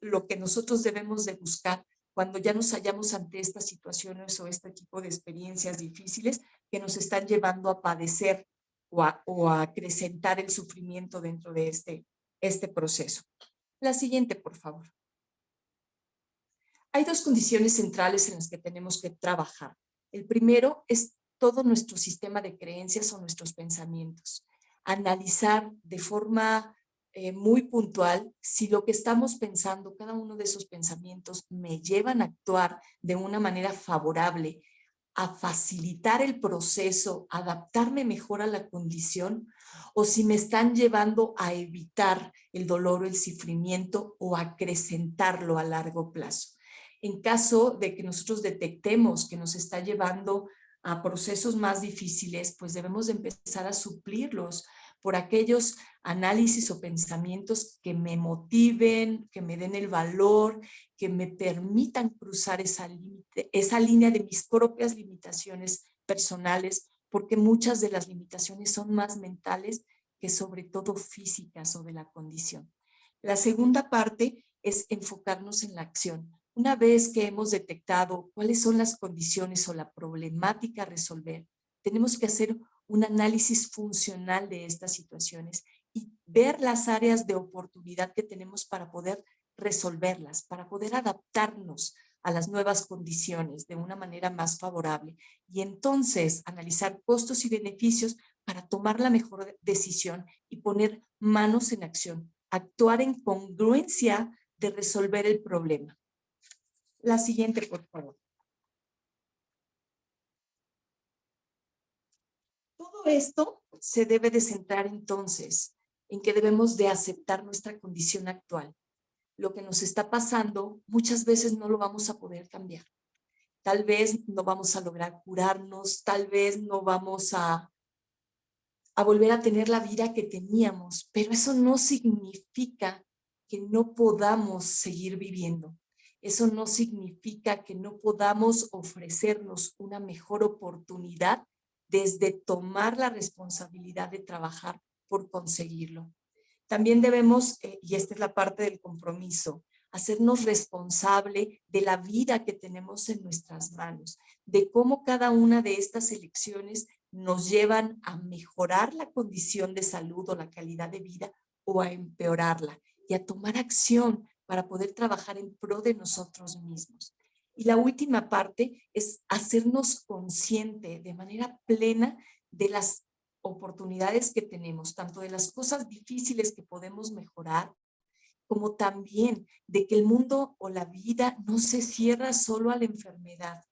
lo que nosotros debemos de buscar cuando ya nos hallamos ante estas situaciones o este tipo de experiencias difíciles que nos están llevando a padecer o a acrecentar el sufrimiento dentro de este proceso. La siguiente, por favor. Hay dos condiciones centrales en las que tenemos que trabajar. El primero es todo nuestro sistema de creencias o nuestros pensamientos. Analizar de forma muy puntual si lo que estamos pensando, cada uno de esos pensamientos me llevan a actuar de una manera favorable, a facilitar el proceso, adaptarme mejor a la condición, o si me están llevando a evitar el dolor o el sufrimiento o a acrecentarlo a largo plazo. En caso de que nosotros detectemos que nos está llevando a procesos más difíciles, pues debemos de empezar a suplirlos por aquellos análisis o pensamientos que me motiven, que me den el valor, que me permitan cruzar esa línea de mis propias limitaciones personales, porque muchas de las limitaciones son más mentales que sobre todo físicas o de la condición. La segunda parte es enfocarnos en la acción. Una vez que hemos detectado cuáles son las condiciones o la problemática a resolver, tenemos que hacer un análisis funcional de estas situaciones y ver las áreas de oportunidad que tenemos para poder resolverlas, para poder adaptarnos a las nuevas condiciones de una manera más favorable y entonces analizar costos y beneficios para tomar la mejor decisión y poner manos en acción, actuar en congruencia de resolver el problema. La siguiente, por favor. Todo esto se debe de centrar entonces en que debemos de aceptar nuestra condición actual. Lo que nos está pasando muchas veces no lo vamos a poder cambiar. Tal vez no vamos a lograr curarnos, tal vez no vamos a volver a tener la vida que teníamos, pero eso no significa que no podamos seguir viviendo. Eso no significa que no podamos ofrecernos una mejor oportunidad desde tomar la responsabilidad de trabajar por conseguirlo. También debemos, y esta es la parte del compromiso, hacernos responsable de la vida que tenemos en nuestras manos, de cómo cada una de estas elecciones nos llevan a mejorar la condición de salud o la calidad de vida o a empeorarla y a tomar acción para poder trabajar en pro de nosotros mismos. Y la última parte es hacernos consciente de manera plena de las oportunidades que tenemos, tanto de las cosas difíciles que podemos mejorar, como también de que el mundo o la vida no se cierra solo a la enfermedad,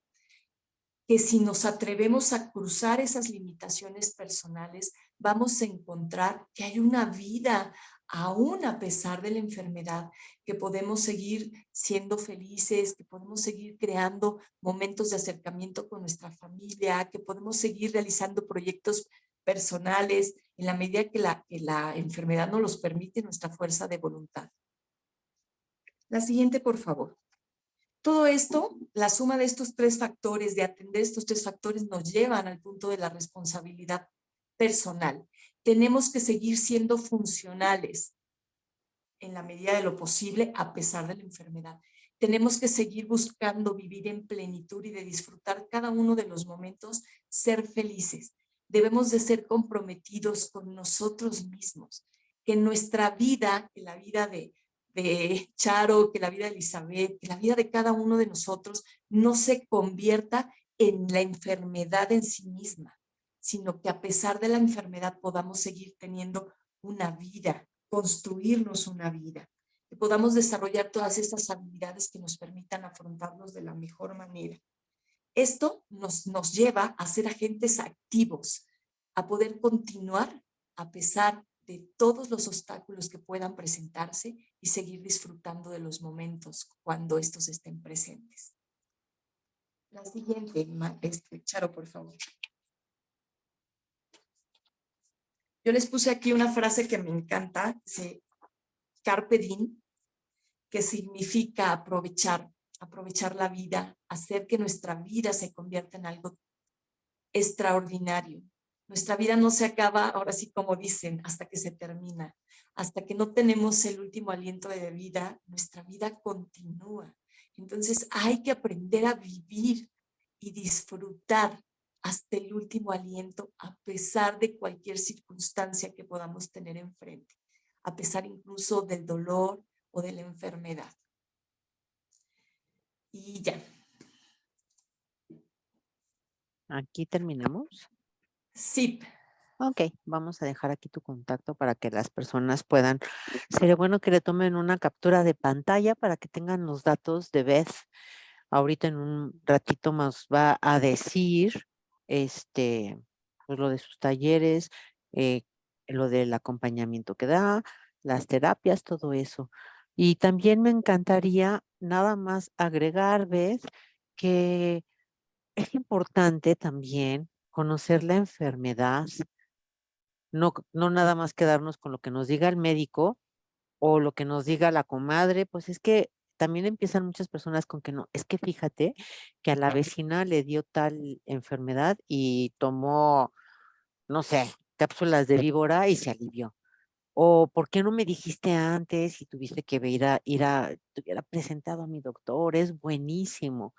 que si nos atrevemos a cruzar esas limitaciones personales, vamos a encontrar que hay una vida aún a pesar de la enfermedad, que podemos seguir siendo felices, que podemos seguir creando momentos de acercamiento con nuestra familia, que podemos seguir realizando proyectos personales en la medida que la enfermedad nos los permite nuestra fuerza de voluntad. La siguiente, por favor. Todo esto, la suma de estos tres factores, de atender estos tres factores, nos llevan al punto de la responsabilidad personal. Tenemos que seguir siendo funcionales en la medida de lo posible a pesar de la enfermedad. Tenemos que seguir buscando vivir en plenitud y de disfrutar cada uno de los momentos, ser felices. Debemos de ser comprometidos con nosotros mismos, que nuestra vida, que la vida de Charo, que la vida de Elizabeth, que la vida de cada uno de nosotros no se convierta en la enfermedad en sí misma, sino que a pesar de la enfermedad podamos seguir teniendo una vida, construirnos una vida, que podamos desarrollar todas estas habilidades que nos permitan afrontarnos de la mejor manera. Esto nos lleva a ser agentes activos, a poder continuar a pesar de todos los obstáculos que puedan presentarse y seguir disfrutando de los momentos cuando estos estén presentes. La siguiente, Charo, por favor. Yo les puse aquí una frase que me encanta, dice Carpe Diem, que significa aprovechar la vida, hacer que nuestra vida se convierta en algo extraordinario. Nuestra vida no se acaba, ahora sí como dicen, hasta que se termina. Hasta que no tenemos el último aliento de vida, nuestra vida continúa. Entonces hay que aprender a vivir y disfrutar hasta el último aliento, a pesar de cualquier circunstancia que podamos tener enfrente, a pesar incluso del dolor o de la enfermedad. Y ya. Aquí terminamos. Sí. Ok, vamos a dejar aquí tu contacto para que las personas puedan. Sería bueno que le tomen una captura de pantalla para que tengan los datos de Beth. Ahorita en un ratito más va a decir pues lo de sus talleres, eh, lo del acompañamiento que da, las terapias, todo eso. Y también me encantaría nada más agregar, Beth, que es importante también conocer la enfermedad, no nada más quedarnos con lo que nos diga el médico o lo que nos diga la comadre, pues es que también empiezan muchas personas con que no, es que fíjate que a la vecina le dio tal enfermedad y tomó, no sé, cápsulas de víbora y se alivió. O ¿por qué no me dijiste antes y tuviste que te hubiera presentado a mi doctor? Es buenísimo.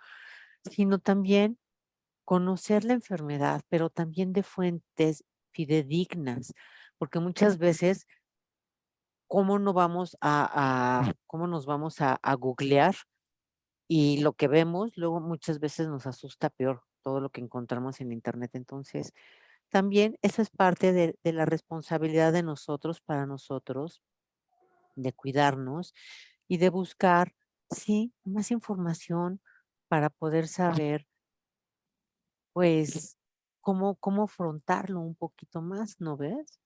Sino también conocer la enfermedad, pero también de fuentes fidedignas, porque muchas veces, ¿cómo no vamos cómo nos vamos a googlear? Y lo que vemos, luego muchas veces nos asusta peor todo lo que encontramos en internet. Entonces, también esa es parte de la responsabilidad de nosotros para nosotros, de cuidarnos y de buscar, sí, más información para poder saber pues, cómo afrontarlo un poquito más, ¿no ves?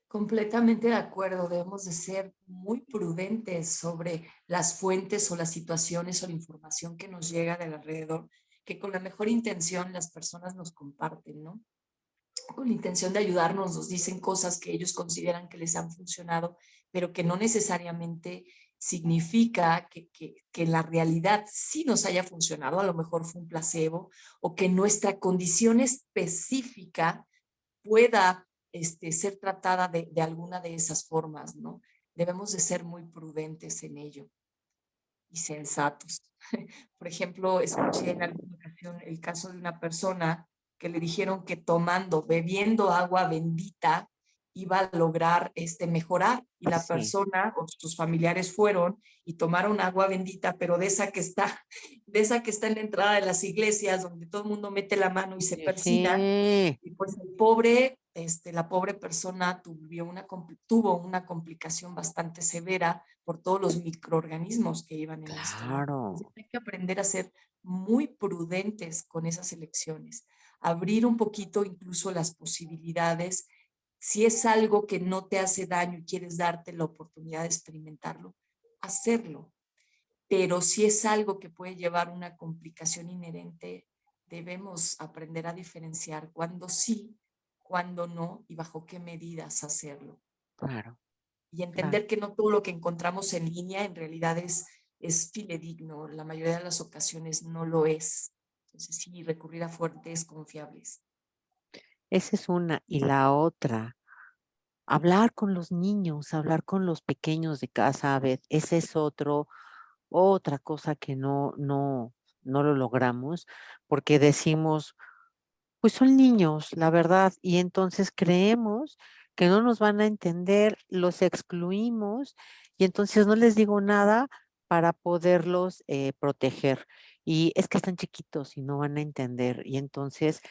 Completamente de acuerdo, debemos de ser muy prudentes sobre las fuentes o las situaciones o la información que nos llega del alrededor, que con la mejor intención las personas nos comparten, ¿no? Con la intención de ayudarnos, nos dicen cosas que ellos consideran que les han funcionado, pero que no necesariamente significa que en la realidad sí nos haya funcionado, a lo mejor fue un placebo, o que nuestra condición específica pueda ser tratada de alguna de esas formas, ¿no? Debemos de ser muy prudentes en ello y sensatos. Por ejemplo, escuché en alguna ocasión el caso de una persona que le dijeron que bebiendo agua bendita, iba a lograr mejorar. Y la Sí, persona o sus familiares fueron y tomaron agua bendita, pero de esa que está en la entrada de las iglesias, donde todo el mundo mete la mano y se persina. sí, Y pues la pobre persona tuvo una complicación bastante severa por todos los microorganismos que iban en esto, ¿no? Entonces claro, hay que aprender a ser muy prudentes con esas elecciones, abrir un poquito incluso las posibilidades. Si es algo que no te hace daño y quieres darte la oportunidad de experimentarlo, hacerlo. Pero si es algo que puede llevar una complicación inherente, debemos aprender a diferenciar cuándo sí, cuándo no y bajo qué medidas hacerlo. claro, Y claro. entender que no todo lo que encontramos en línea en realidad es fidedigno, la mayoría de las ocasiones no lo es. Entonces sí, recurrir a fuentes confiables. Esa es una. Y la otra, hablar con los niños, hablar con los pequeños de casa, a ver, ese es otra cosa que no lo logramos, porque decimos, pues son niños, la verdad, y entonces creemos que no nos van a entender, los excluimos y entonces no les digo nada para poderlos proteger. Y es que están chiquitos y no van a entender. Y entonces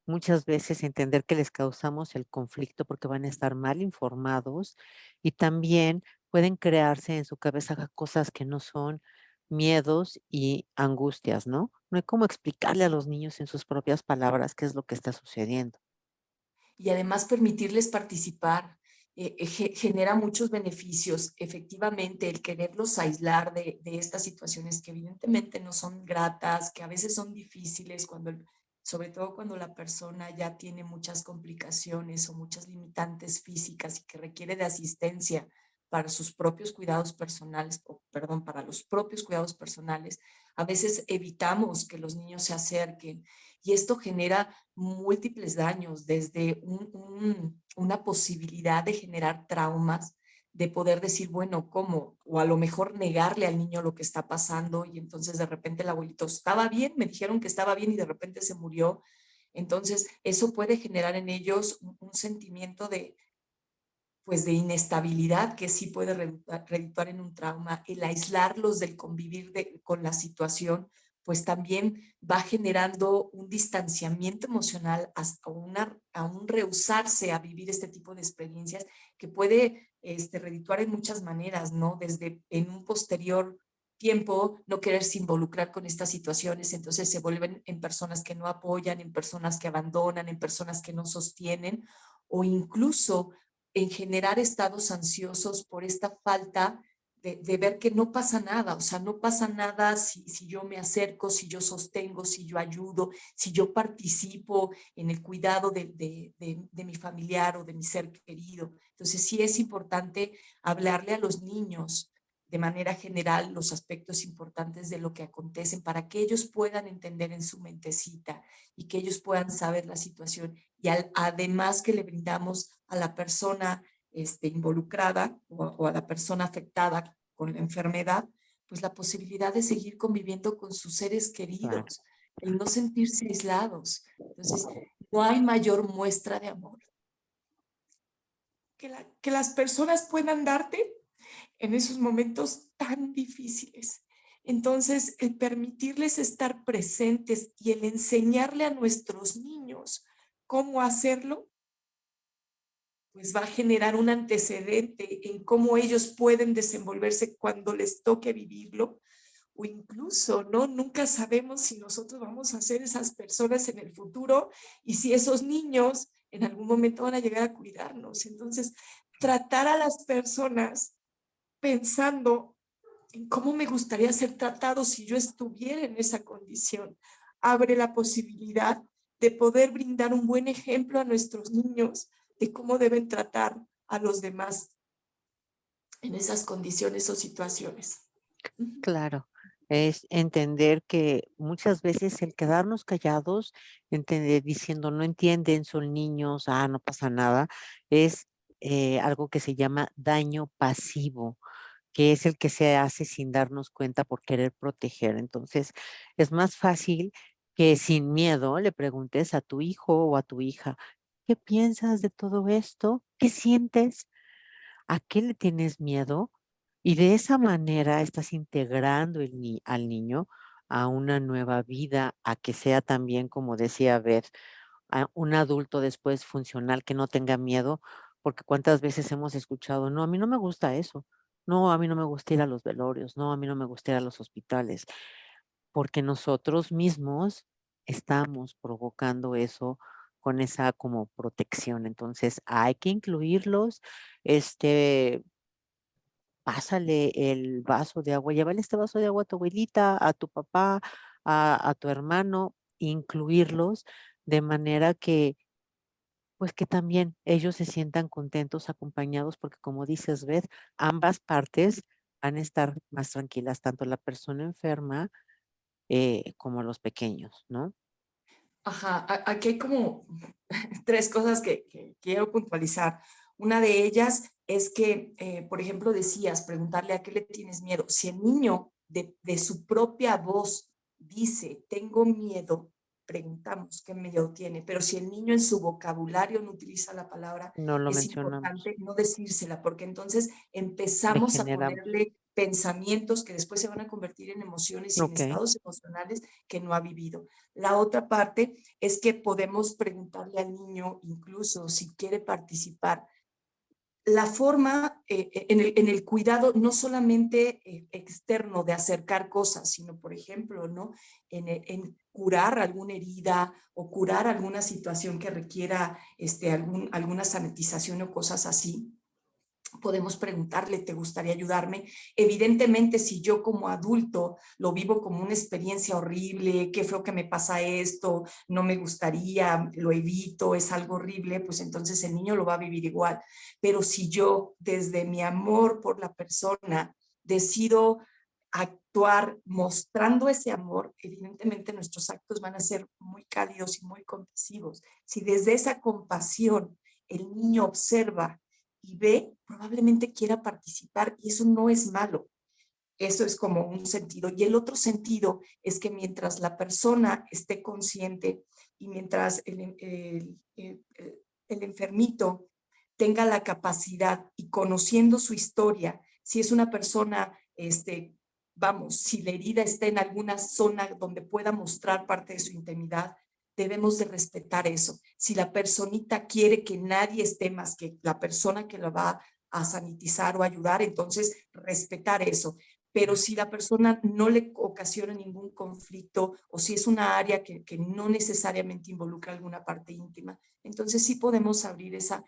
muchas veces entender que les causamos el conflicto porque van a estar mal informados y también pueden crearse en su cabeza cosas que no son miedos y angustias, ¿no? No hay cómo explicarle a los niños en sus propias palabras qué es lo que está sucediendo. Y además permitirles participar genera muchos beneficios. Efectivamente, el quererlos aislar de estas situaciones que evidentemente no son gratas, que a veces son difíciles, sobre todo cuando la persona ya tiene muchas complicaciones o muchas limitantes físicas y que requiere de asistencia para sus propios cuidados personales, o perdón, para los propios cuidados personales, a veces evitamos que los niños se acerquen y esto genera múltiples daños, desde una posibilidad de generar traumas, de poder decir, bueno, ¿cómo? O a lo mejor negarle al niño lo que está pasando y entonces de repente el abuelito estaba bien, me dijeron que estaba bien y de repente se murió. Entonces, eso puede generar en ellos un sentimiento pues de inestabilidad que sí puede redituar en un trauma, el aislarlos del convivir con la situación, pues también va generando un distanciamiento emocional hasta a un rehusarse a vivir este tipo de experiencias que puede redituar en muchas maneras, ¿no? Desde en un posterior tiempo no quererse involucrar con estas situaciones, entonces se vuelven en personas que no apoyan, en personas que abandonan, en personas que no sostienen o incluso en generar estados ansiosos por esta falta de ver que no pasa nada, o sea, no pasa nada si yo me acerco, si yo sostengo, si yo ayudo, si yo participo en el cuidado de mi familiar o de mi ser querido. Entonces sí es importante hablarle a los niños de manera general los aspectos importantes de lo que acontecen para que ellos puedan entender en su mentecita y que ellos puedan saber la situación y además que le brindamos a la persona involucrada o a la persona afectada con la enfermedad, pues la posibilidad de seguir conviviendo con sus seres Claro. queridos, el no sentirse aislados. Entonces, no hay mayor muestra de amor que las personas puedan darte en esos momentos tan difíciles. Entonces, el permitirles estar presentes y el enseñarle a nuestros niños cómo hacerlo, pues va a generar un antecedente en cómo ellos pueden desenvolverse cuando les toque vivirlo o incluso, ¿no? Nunca sabemos si nosotros vamos a ser esas personas en el futuro y si esos niños en algún momento van a llegar a cuidarnos. Entonces, tratar a las personas pensando en cómo me gustaría ser tratado si yo estuviera en esa condición. Abre la posibilidad de poder brindar un buen ejemplo a nuestros niños de cómo deben tratar a los demás en esas condiciones o situaciones. Claro, es entender que muchas veces el quedarnos callados, entender, diciendo no entienden, son niños, no pasa nada, es algo que se llama daño pasivo, que es el que se hace sin darnos cuenta por querer proteger. Entonces, es más fácil que sin miedo le preguntes a tu hijo o a tu hija, ¿qué piensas de todo esto? ¿Qué sientes? ¿A qué le tienes miedo? Y de esa manera estás integrando al niño a una nueva vida, a que sea también, como decía Beth, a un adulto después funcional que no tenga miedo, porque cuántas veces hemos escuchado, no, a mí no me gusta eso, no, a mí no me gusta ir a los velorios, no, a mí no me gusta ir a los hospitales, porque nosotros mismos estamos provocando eso con esa como protección. Entonces hay que incluirlos, este, pásale el vaso de agua, llévale este vaso de agua a tu abuelita, a tu papá, a tu hermano, incluirlos de manera que, pues que también ellos se sientan contentos, acompañados, porque como dices, Beth, ambas partes van a estar más tranquilas tanto la persona enferma como los pequeños, ¿no? Ajá, aquí hay como tres cosas que quiero puntualizar. Una de ellas es que, por ejemplo, decías, preguntarle a qué le tienes miedo. Si el niño de su propia voz dice, tengo miedo, preguntamos qué miedo tiene, pero si el niño en su vocabulario no utiliza la palabra, No lo es mencionamos, importante no decírsela, porque entonces le empezamos a generamos. ponerle pensamientos que después se van a convertir en emociones y en Ok, estados emocionales que no ha vivido. La otra parte es que podemos preguntarle al niño, incluso si quiere participar, la forma en el cuidado no solamente externo de acercar cosas, sino, por ejemplo, ¿no? En curar alguna herida o curar alguna situación que requiera alguna sanitización o cosas así. Podemos preguntarle, ¿te gustaría ayudarme? Evidentemente, si yo como adulto lo vivo como una experiencia horrible, qué feo que me pasa esto, no me gustaría, lo evito, es algo horrible, pues entonces el niño lo va a vivir igual. Pero si yo desde mi amor por la persona decido actuar mostrando ese amor, evidentemente nuestros actos van a ser muy cálidos y muy compasivos. Si desde esa compasión el niño observa y ve, probablemente quiera participar y eso no es malo. Eso es como un sentido. Y el otro sentido es que mientras la persona esté consciente y mientras el enfermito tenga la capacidad y conociendo su historia, si es una persona, vamos, si la herida está en alguna zona donde pueda mostrar parte de su intimidad, debemos de respetar eso. Si la personita quiere que nadie esté más que la persona que la va a sanitizar o ayudar, entonces respetar eso. Pero si la persona no le ocasiona ningún conflicto o si es una área que no necesariamente involucra alguna parte íntima, entonces sí podemos abrir esa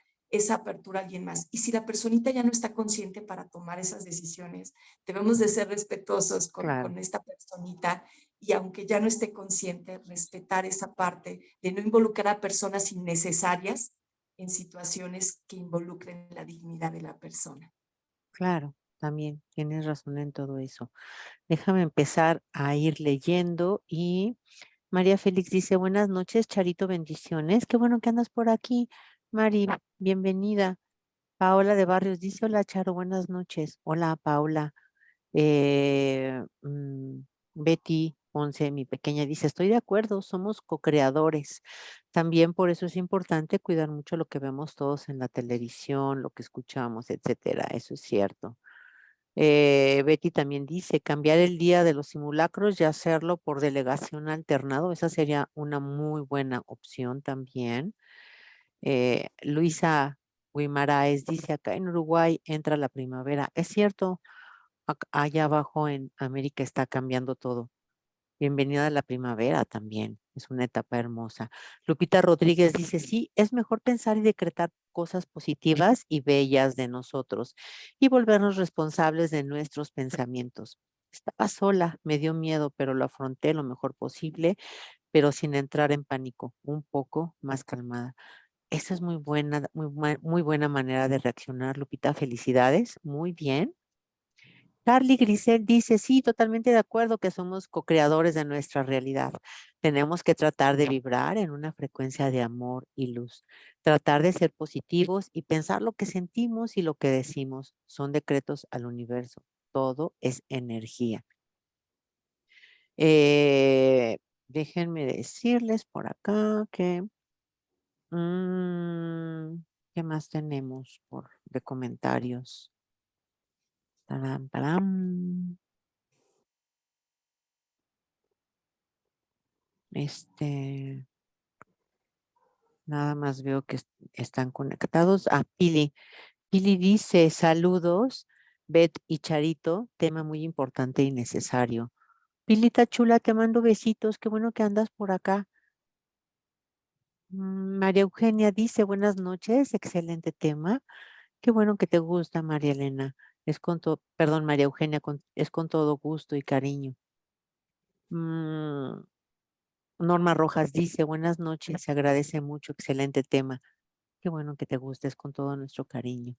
apertura a alguien más. Y si la personita ya no está consciente para tomar esas decisiones, debemos de ser respetuosos claro. con esta personita y aunque ya no esté consciente, respetar esa parte de no involucrar a personas innecesarias en situaciones que involucren la dignidad de la persona. Claro, también tienes razón en todo eso. Déjame empezar a ir leyendo y María Félix dice, buenas noches, Charito, bendiciones. Qué bueno que andas por aquí, Mari, bienvenida. Paola de Barrios dice, hola, Charo, buenas noches. Hola, Paola. Eh, mm, Betty Ponce, mi pequeña, dice, estoy de acuerdo, somos co-creadores. También por eso es importante cuidar mucho lo que vemos todos en la televisión, lo que escuchamos, etcétera. Eso es cierto. Betty también dice, cambiar el día de los simulacros y hacerlo por delegación alternado. Esa sería una muy buena opción también. Luisa Guimaraes dice, acá en Uruguay entra la primavera. Es cierto, allá abajo en América está cambiando todo. Bienvenida a la primavera también. Es una etapa hermosa. Lupita Rodríguez dice, sí, es mejor pensar y decretar cosas positivas y bellas de nosotros y volvernos responsables de nuestros pensamientos. Estaba sola, me dio miedo, pero lo afronté lo mejor posible, pero sin entrar en pánico, un poco más calmada. Esa es muy buena, muy buena manera de reaccionar, Lupita. Felicidades, muy bien. Carly Grisel dice, sí, totalmente de acuerdo que somos co-creadores de nuestra realidad. Tenemos que tratar de vibrar en una frecuencia de amor y luz, tratar de ser positivos y pensar lo que sentimos y lo que decimos. Son decretos al universo. Todo es energía. Déjenme decirles por acá que, mm, ¿qué más tenemos de comentarios? Taram, taram. Este, Nada más veo que están conectados. Pili. Pili dice, saludos, Beth y Charito, tema muy importante y necesario. Pilita chula, te mando besitos, qué bueno que andas por acá. María Eugenia dice, buenas noches, excelente tema. Qué bueno que te gusta, María Elena. Perdón, María Eugenia, es con todo gusto y cariño. Mm, Norma Rojas dice, buenas noches, se agradece mucho, excelente tema. Qué bueno que te gustes con todo nuestro cariño.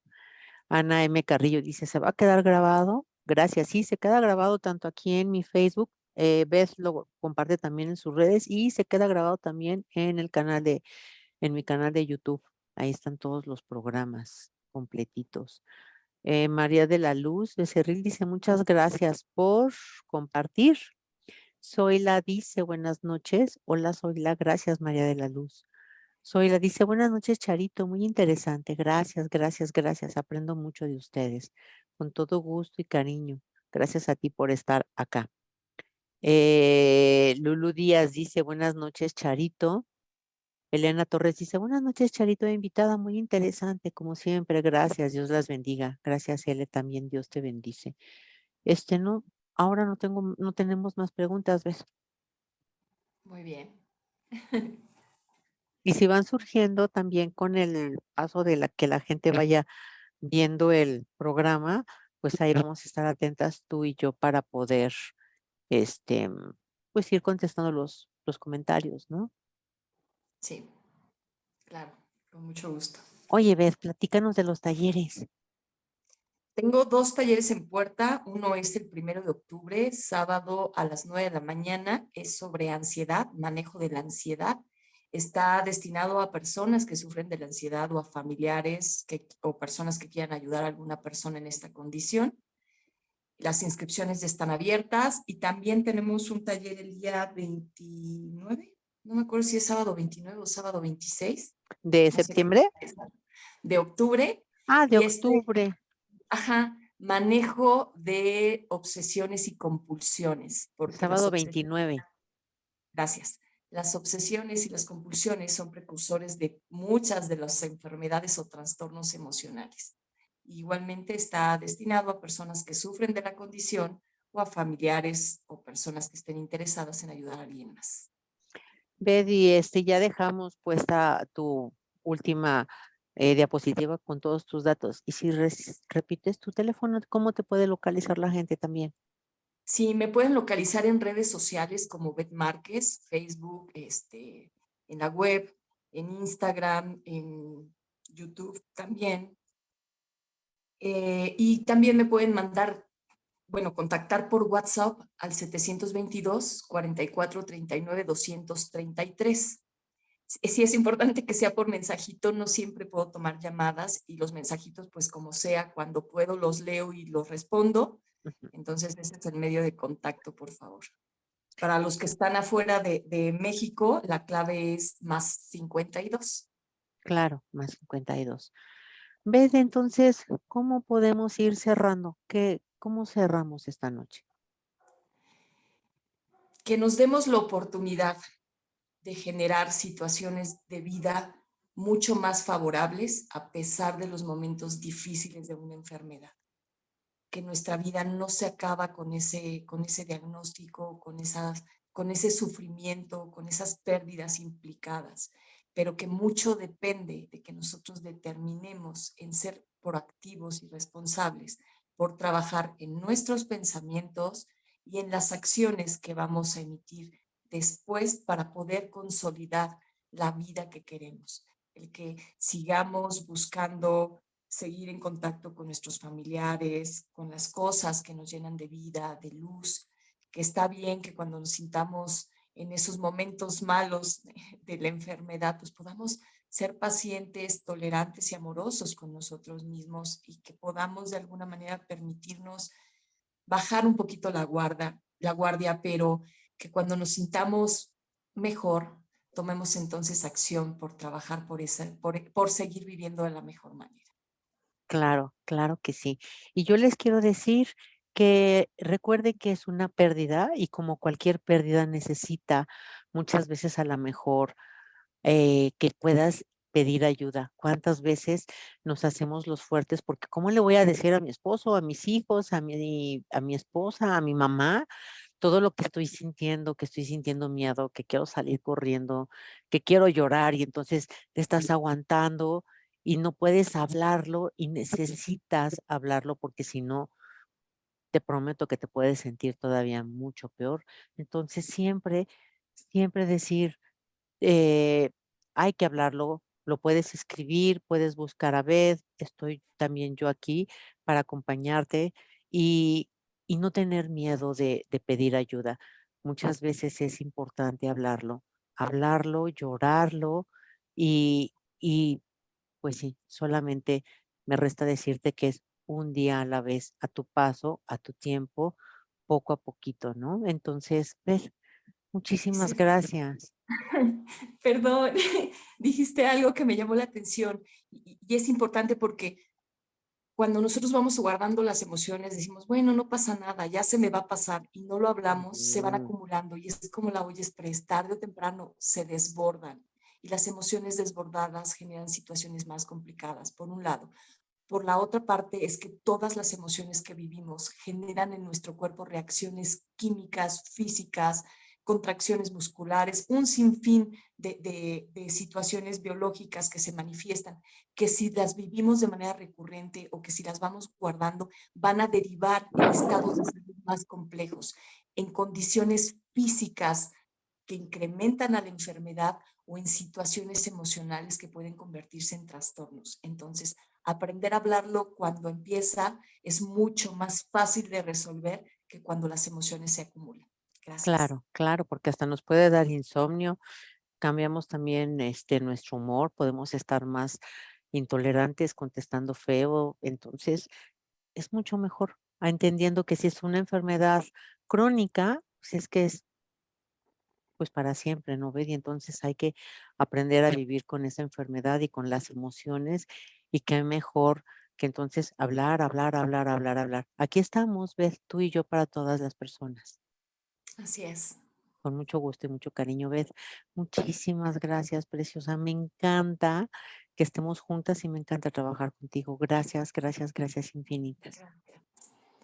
Ana M. Carrillo dice, ¿se va a quedar grabado? Gracias. Sí, se queda grabado tanto aquí en mi Facebook, Beth lo comparte también en sus redes y se queda grabado también en mi canal de YouTube. Ahí están todos los programas completitos. María de la Luz Becerril dice, muchas gracias por compartir. Zoila dice, buenas noches. Hola, Zoila, gracias, María de la Luz. Zoila dice, buenas noches, Charito, muy interesante. Gracias, gracias, gracias. Aprendo mucho de ustedes. Con todo gusto y cariño. Gracias a ti por estar acá. Lulu Díaz dice, buenas noches, Charito. Elena Torres dice, buenas noches, Charito, invitada, muy interesante, como siempre, gracias, Dios las bendiga. Gracias, Ele, también Dios te bendice. No, ahora no tenemos más preguntas, ¿ves? Muy bien. Y si van surgiendo también con el paso de que la gente vaya viendo el programa, pues ahí vamos a estar atentas tú y yo para poder, este, pues ir contestando los comentarios, ¿no? Sí, claro, con mucho gusto. Oye, Beth, platícanos de los talleres. Tengo 2 talleres en puerta. Uno es el 1 de octubre, sábado a las 9 de la mañana. Es sobre ansiedad, manejo de la ansiedad. Está destinado a personas que sufren de la ansiedad o a familiares o personas que quieran ayudar a alguna persona en esta condición. Las inscripciones ya están abiertas y también tenemos un taller el día 29, no me acuerdo si es sábado 29 o sábado 26, ¿De no sé qué septiembre? es, de octubre. Ah, de Y este, octubre. ajá, manejo de obsesiones y compulsiones, porque las Sábado obsesiones, 29. gracias, las obsesiones y las compulsiones son precursores de muchas de las enfermedades o trastornos emocionales. Igualmente está destinado a personas que sufren de la condición o a familiares o personas que estén interesadas en ayudar a alguien más. Betty, ya dejamos puesta tu última diapositiva con todos tus datos. Y si repites tu teléfono, ¿cómo te puede localizar la gente también? Sí, me pueden localizar en redes sociales como Bet Márquez, Facebook, en la web, en Instagram, en YouTube también. Y también me pueden mandar, bueno, contactar por WhatsApp al 722 44 39 233. Sí es importante que sea por mensajito, no siempre puedo tomar llamadas y los mensajitos, pues como sea, cuando puedo los leo y los respondo. Ujú. Entonces, ese es el medio de contacto, por favor. Para los que están afuera de México, la clave es +52. Claro, +52. Betty, entonces, ¿cómo podemos ir cerrando? ¿Cómo cerramos esta noche? Que nos demos la oportunidad de generar situaciones de vida mucho más favorables a pesar de los momentos difíciles de una enfermedad. Que nuestra vida no se acaba con ese diagnóstico, con ese sufrimiento, con esas pérdidas implicadas, pero que mucho depende de que nosotros determinemos en ser proactivos y responsables por trabajar en nuestros pensamientos y en las acciones que vamos a emitir después para poder consolidar la vida que queremos. El que sigamos buscando seguir en contacto con nuestros familiares, con las cosas que nos llenan de vida, de luz, que está bien que cuando nos sintamos en esos momentos malos de la enfermedad, pues podamos ser pacientes, tolerantes y amorosos con nosotros mismos y que podamos de alguna manera permitirnos bajar un poquito la guardia, pero que cuando nos sintamos mejor, tomemos entonces acción por trabajar por seguir viviendo de la mejor manera. Claro, claro que sí. Y yo les quiero decir que recuerden que es una pérdida y como cualquier pérdida necesita muchas veces a la mejor que puedas pedir ayuda. ¿Cuántas veces nos hacemos los fuertes? Porque ¿cómo le voy a decir a mi esposo, a mis hijos, a mi esposa, a mi mamá, todo lo que estoy sintiendo miedo, que quiero salir corriendo, que quiero llorar y entonces te estás aguantando y no puedes hablarlo y necesitas hablarlo porque si no, te prometo que te puedes sentir todavía mucho peor. Entonces siempre decir, eh, hay que hablarlo, lo puedes escribir, puedes buscar a Beth, estoy también yo aquí para acompañarte y y no tener miedo de pedir ayuda. Muchas veces es importante hablarlo, llorarlo y pues sí, solamente me resta decirte que es un día a la vez, a tu paso, a tu tiempo, poco a poquito, ¿no? Entonces, ves, muchísimas Sí, gracias. perdón, dijiste algo que me llamó la atención y es importante porque cuando nosotros vamos guardando las emociones, decimos, bueno, no pasa nada, ya se me va a pasar y no lo hablamos, se van Ujú. acumulando y es como la olla express, tarde o temprano se desbordan y las emociones desbordadas generan situaciones más complicadas, por un lado. Por la otra parte es que todas las emociones que vivimos generan en nuestro cuerpo reacciones químicas, físicas, contracciones musculares, un sinfín de situaciones biológicas que se manifiestan, que si las vivimos de manera recurrente o que si las vamos guardando, van a derivar en estados de salud más complejos, en condiciones físicas que incrementan a la enfermedad o en situaciones emocionales que pueden convertirse en trastornos. Entonces, aprender a hablarlo cuando empieza es mucho más fácil de resolver que cuando las emociones se acumulan. Gracias. Claro, claro, porque hasta nos puede dar insomnio, cambiamos también, nuestro humor, podemos estar más intolerantes, contestando feo, entonces es mucho mejor, entendiendo que si es una enfermedad crónica, pues es que es, pues, para siempre, ¿no ves? Y entonces hay que aprender a vivir con esa enfermedad y con las emociones, y qué mejor que entonces hablar, hablar, hablar, hablar, hablar. Aquí estamos, ves, tú y yo para todas las personas. Así es. Con mucho gusto y mucho cariño, Beth. Muchísimas gracias, preciosa. Me encanta que estemos juntas y me encanta trabajar contigo. Gracias, gracias, gracias infinitas. Gracias.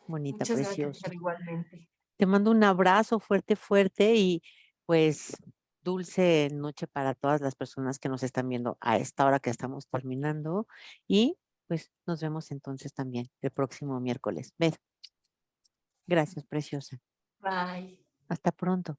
Bonita, Muchas gracias, preciosa. Charo, igualmente. Te mando un abrazo fuerte, fuerte y pues dulce noche para todas las personas que nos están viendo a esta hora que estamos terminando y pues nos vemos entonces también el próximo miércoles. Beth, gracias, preciosa. Bye. Hasta pronto.